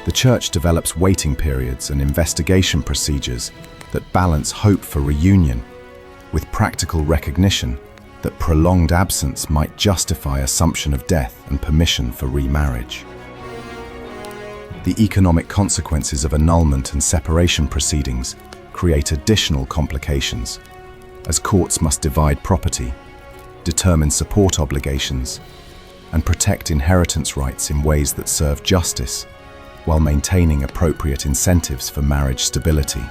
The Church develops waiting periods and investigation procedures that balance hope for reunion with practical recognition that prolonged absence might justify assumption of death and permission for remarriage. The economic consequences of annulment and separation proceedings create additional complications, as courts must divide property, determine support obligations, and protect inheritance rights in ways that serve justice, while maintaining appropriate incentives for marriage stability.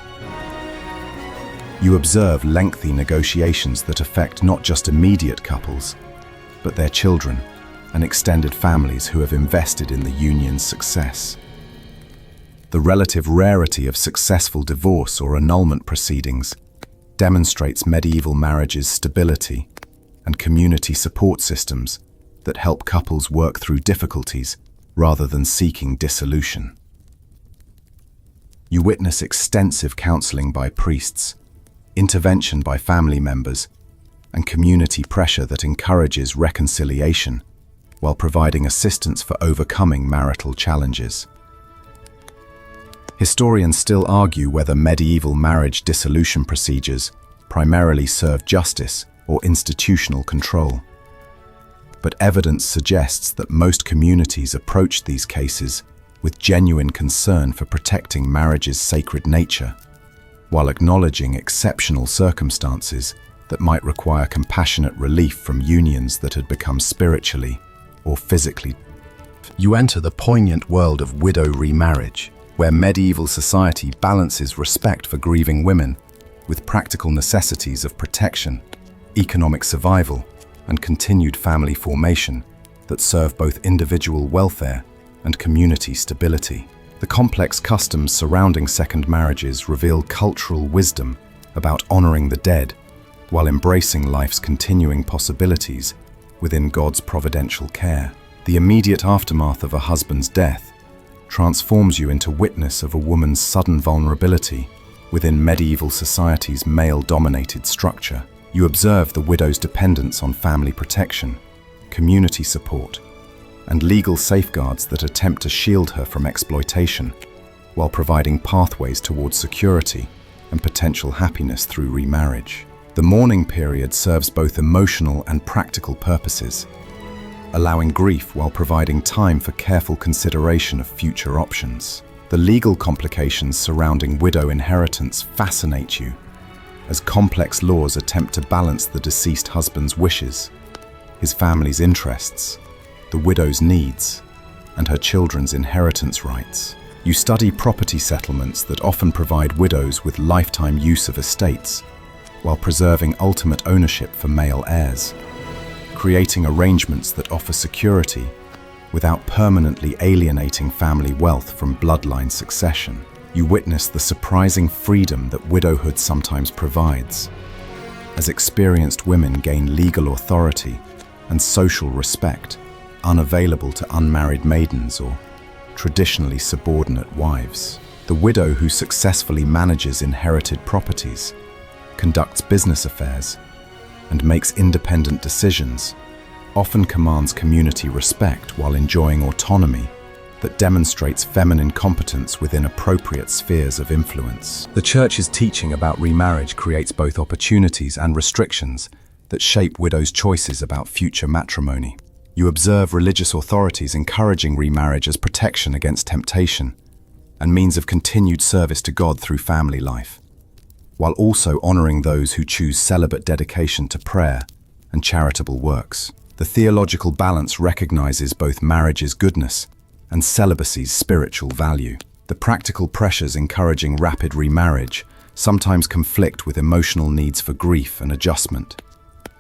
You observe lengthy negotiations that affect not just immediate couples, but their children and extended families who have invested in the union's success. The relative rarity of successful divorce or annulment proceedings demonstrates medieval marriage's stability and community support systems that help couples work through difficulties rather than seeking dissolution. You witness extensive counseling by priests, intervention by family members, and community pressure that encourages reconciliation while providing assistance for overcoming marital challenges. Historians still argue whether medieval marriage dissolution procedures primarily serve justice or institutional control. But evidence suggests that most communities approached these cases with genuine concern for protecting marriage's sacred nature, while acknowledging exceptional circumstances that might require compassionate relief from unions that had become spiritually or physically. You enter the poignant world of widow remarriage, where medieval society balances respect for grieving women with practical necessities of protection, economic survival, and continued family formation that serve both individual welfare and community stability. The complex customs surrounding second marriages reveal cultural wisdom about honoring the dead while embracing life's continuing possibilities within God's providential care. The immediate aftermath of a husband's death transforms you into witness of a woman's sudden vulnerability within medieval society's male-dominated structure. You observe the widow's dependence on family protection, community support, and legal safeguards that attempt to shield her from exploitation, while providing pathways towards security and potential happiness through remarriage. The mourning period serves both emotional and practical purposes, allowing grief while providing time for careful consideration of future options. The legal complications surrounding widow inheritance fascinate you, as complex laws attempt to balance the deceased husband's wishes, his family's interests, the widow's needs, and her children's inheritance rights. You study property settlements that often provide widows with lifetime use of estates, while preserving ultimate ownership for male heirs, creating arrangements that offer security without permanently alienating family wealth from bloodline succession. You witness the surprising freedom that widowhood sometimes provides, as experienced women gain legal authority and social respect unavailable to unmarried maidens or traditionally subordinate wives. The widow who successfully manages inherited properties, conducts business affairs, and makes independent decisions often commands community respect while enjoying autonomy that demonstrates feminine competence within appropriate spheres of influence. The Church's teaching about remarriage creates both opportunities and restrictions that shape widows' choices about future matrimony. You observe religious authorities encouraging remarriage as protection against temptation and means of continued service to God through family life, while also honoring those who choose celibate dedication to prayer and charitable works. The theological balance recognizes both marriage's goodness and celibacy's spiritual value. The practical pressures encouraging rapid remarriage sometimes conflict with emotional needs for grief and adjustment,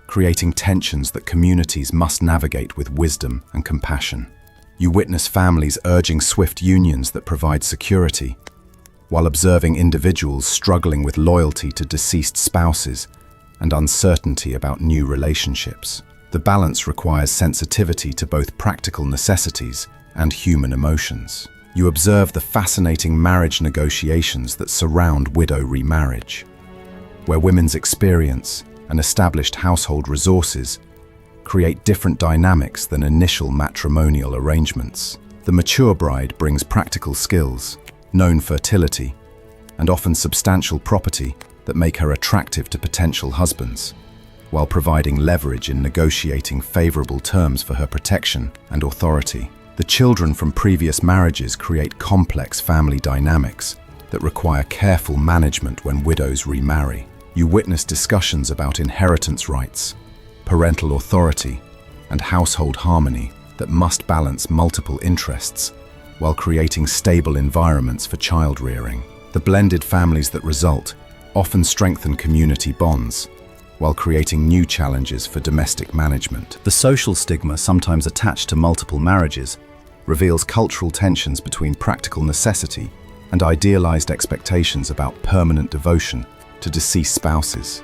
creating tensions that communities must navigate with wisdom and compassion. You witness families urging swift unions that provide security, while observing individuals struggling with loyalty to deceased spouses and uncertainty about new relationships. The balance requires sensitivity to both practical necessities and human emotions. You observe the fascinating marriage negotiations that surround widow remarriage, where women's experience and established household resources create different dynamics than initial matrimonial arrangements. The mature bride brings practical skills, known fertility, and often substantial property that make her attractive to potential husbands, while providing leverage in negotiating favorable terms for her protection and authority. The children from previous marriages create complex family dynamics that require careful management when widows remarry. You witness discussions about inheritance rights, parental authority, and household harmony that must balance multiple interests while creating stable environments for child rearing. The blended families that result often strengthen community bonds while creating new challenges for domestic management. The social stigma sometimes attached to multiple marriages reveals cultural tensions between practical necessity and idealized expectations about permanent devotion to deceased spouses.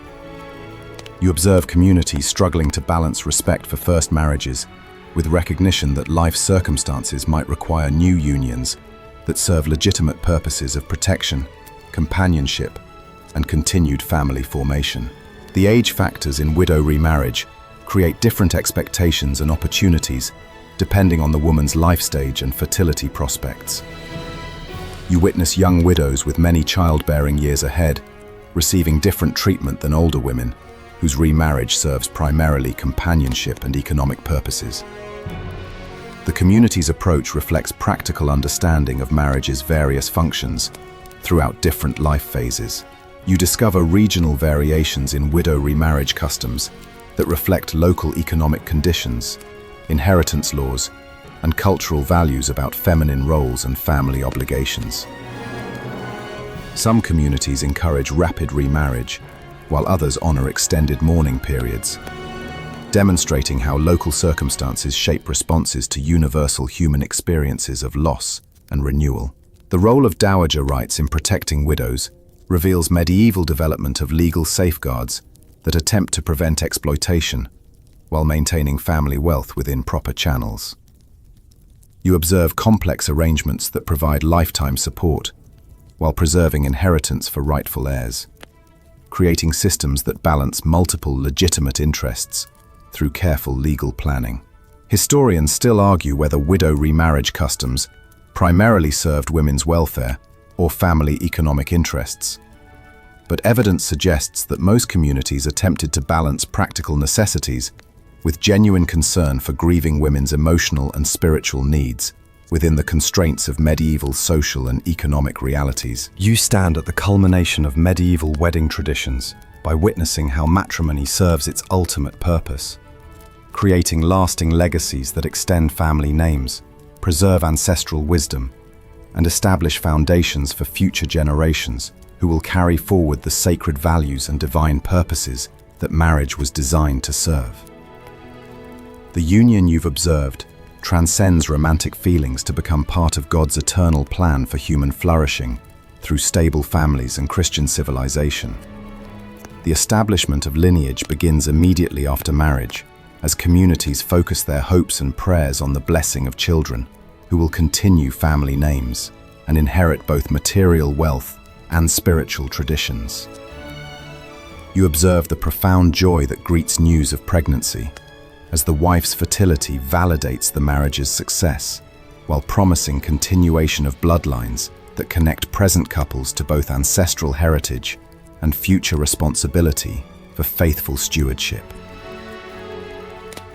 You observe communities struggling to balance respect for first marriages with recognition that life circumstances might require new unions that serve legitimate purposes of protection, companionship, and continued family formation. The age factors in widow remarriage create different expectations and opportunities depending on the woman's life stage and fertility prospects. You witness young widows with many childbearing years ahead receiving different treatment than older women, whose remarriage serves primarily companionship and economic purposes. The community's approach reflects practical understanding of marriage's various functions throughout different life phases. You discover regional variations in widow remarriage customs that reflect local economic conditions, inheritance laws, and cultural values about feminine roles and family obligations. Some communities encourage rapid remarriage, while others honor extended mourning periods, demonstrating how local circumstances shape responses to universal human experiences of loss and renewal. The role of dowager rights in protecting widows reveals medieval development of legal safeguards that attempt to prevent exploitation while maintaining family wealth within proper channels. You observe complex arrangements that provide lifetime support while preserving inheritance for rightful heirs, creating systems that balance multiple legitimate interests through careful legal planning. Historians still argue whether widow remarriage customs primarily served women's welfare or family economic interests, but evidence suggests that most communities attempted to balance practical necessities with genuine concern for grieving women's emotional and spiritual needs within the constraints of medieval social and economic realities. You stand at the culmination of medieval wedding traditions by witnessing how matrimony serves its ultimate purpose, creating lasting legacies that extend family names, preserve ancestral wisdom, and establish foundations for future generations who will carry forward the sacred values and divine purposes that marriage was designed to serve. The union you've observed transcends romantic feelings to become part of God's eternal plan for human flourishing through stable families and Christian civilization. The establishment of lineage begins immediately after marriage, as communities focus their hopes and prayers on the blessing of children who will continue family names and inherit both material wealth and spiritual traditions. You observe the profound joy that greets news of pregnancy, as the wife's fertility validates the marriage's success, while promising continuation of bloodlines that connect present couples to both ancestral heritage and future responsibility for faithful stewardship.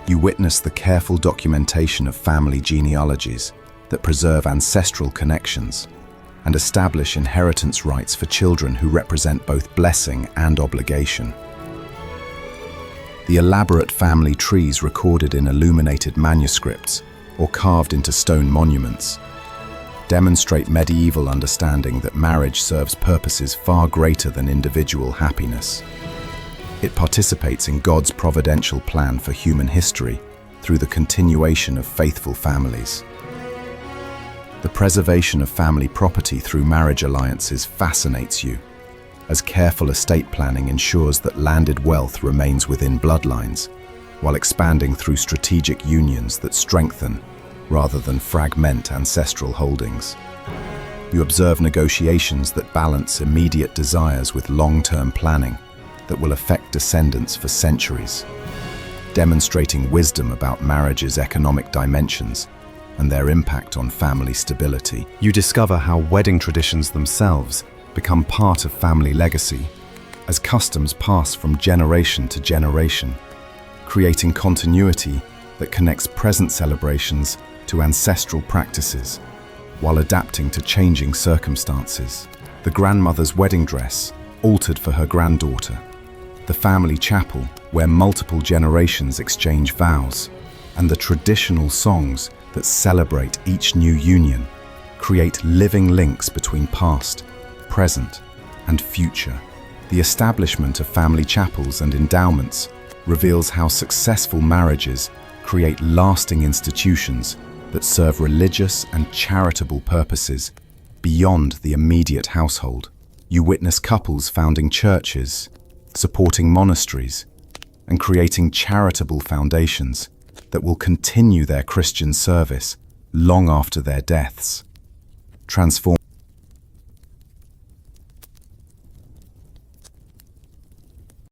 You witness the careful documentation of family genealogies that preserve ancestral connections and establish inheritance rights for children who represent both blessing and obligation. The elaborate family trees recorded in illuminated manuscripts or carved into stone monuments demonstrate medieval understanding that marriage serves purposes far greater than individual happiness. It participates in God's providential plan for human history through the continuation of faithful families. The preservation of family property through marriage alliances fascinates you, as careful estate planning ensures that landed wealth remains within bloodlines, while expanding through strategic unions that strengthen rather than fragment ancestral holdings. You observe negotiations that balance immediate desires with long-term planning that will affect descendants for centuries, demonstrating wisdom about marriage's economic dimensions and their impact on family stability. You discover how wedding traditions themselves become part of family legacy as customs pass from generation to generation, creating continuity that connects present celebrations to ancestral practices while adapting to changing circumstances. The grandmother's wedding dress, altered for her granddaughter, the family chapel where multiple generations exchange vows, and the traditional songs that celebrate each new union create living links between past, present, and future. The establishment of family chapels and endowments reveals how successful marriages create lasting institutions that serve religious and charitable purposes beyond the immediate household. You witness couples founding churches, supporting monasteries, and creating charitable foundations that will continue their Christian service long after their deaths. Transform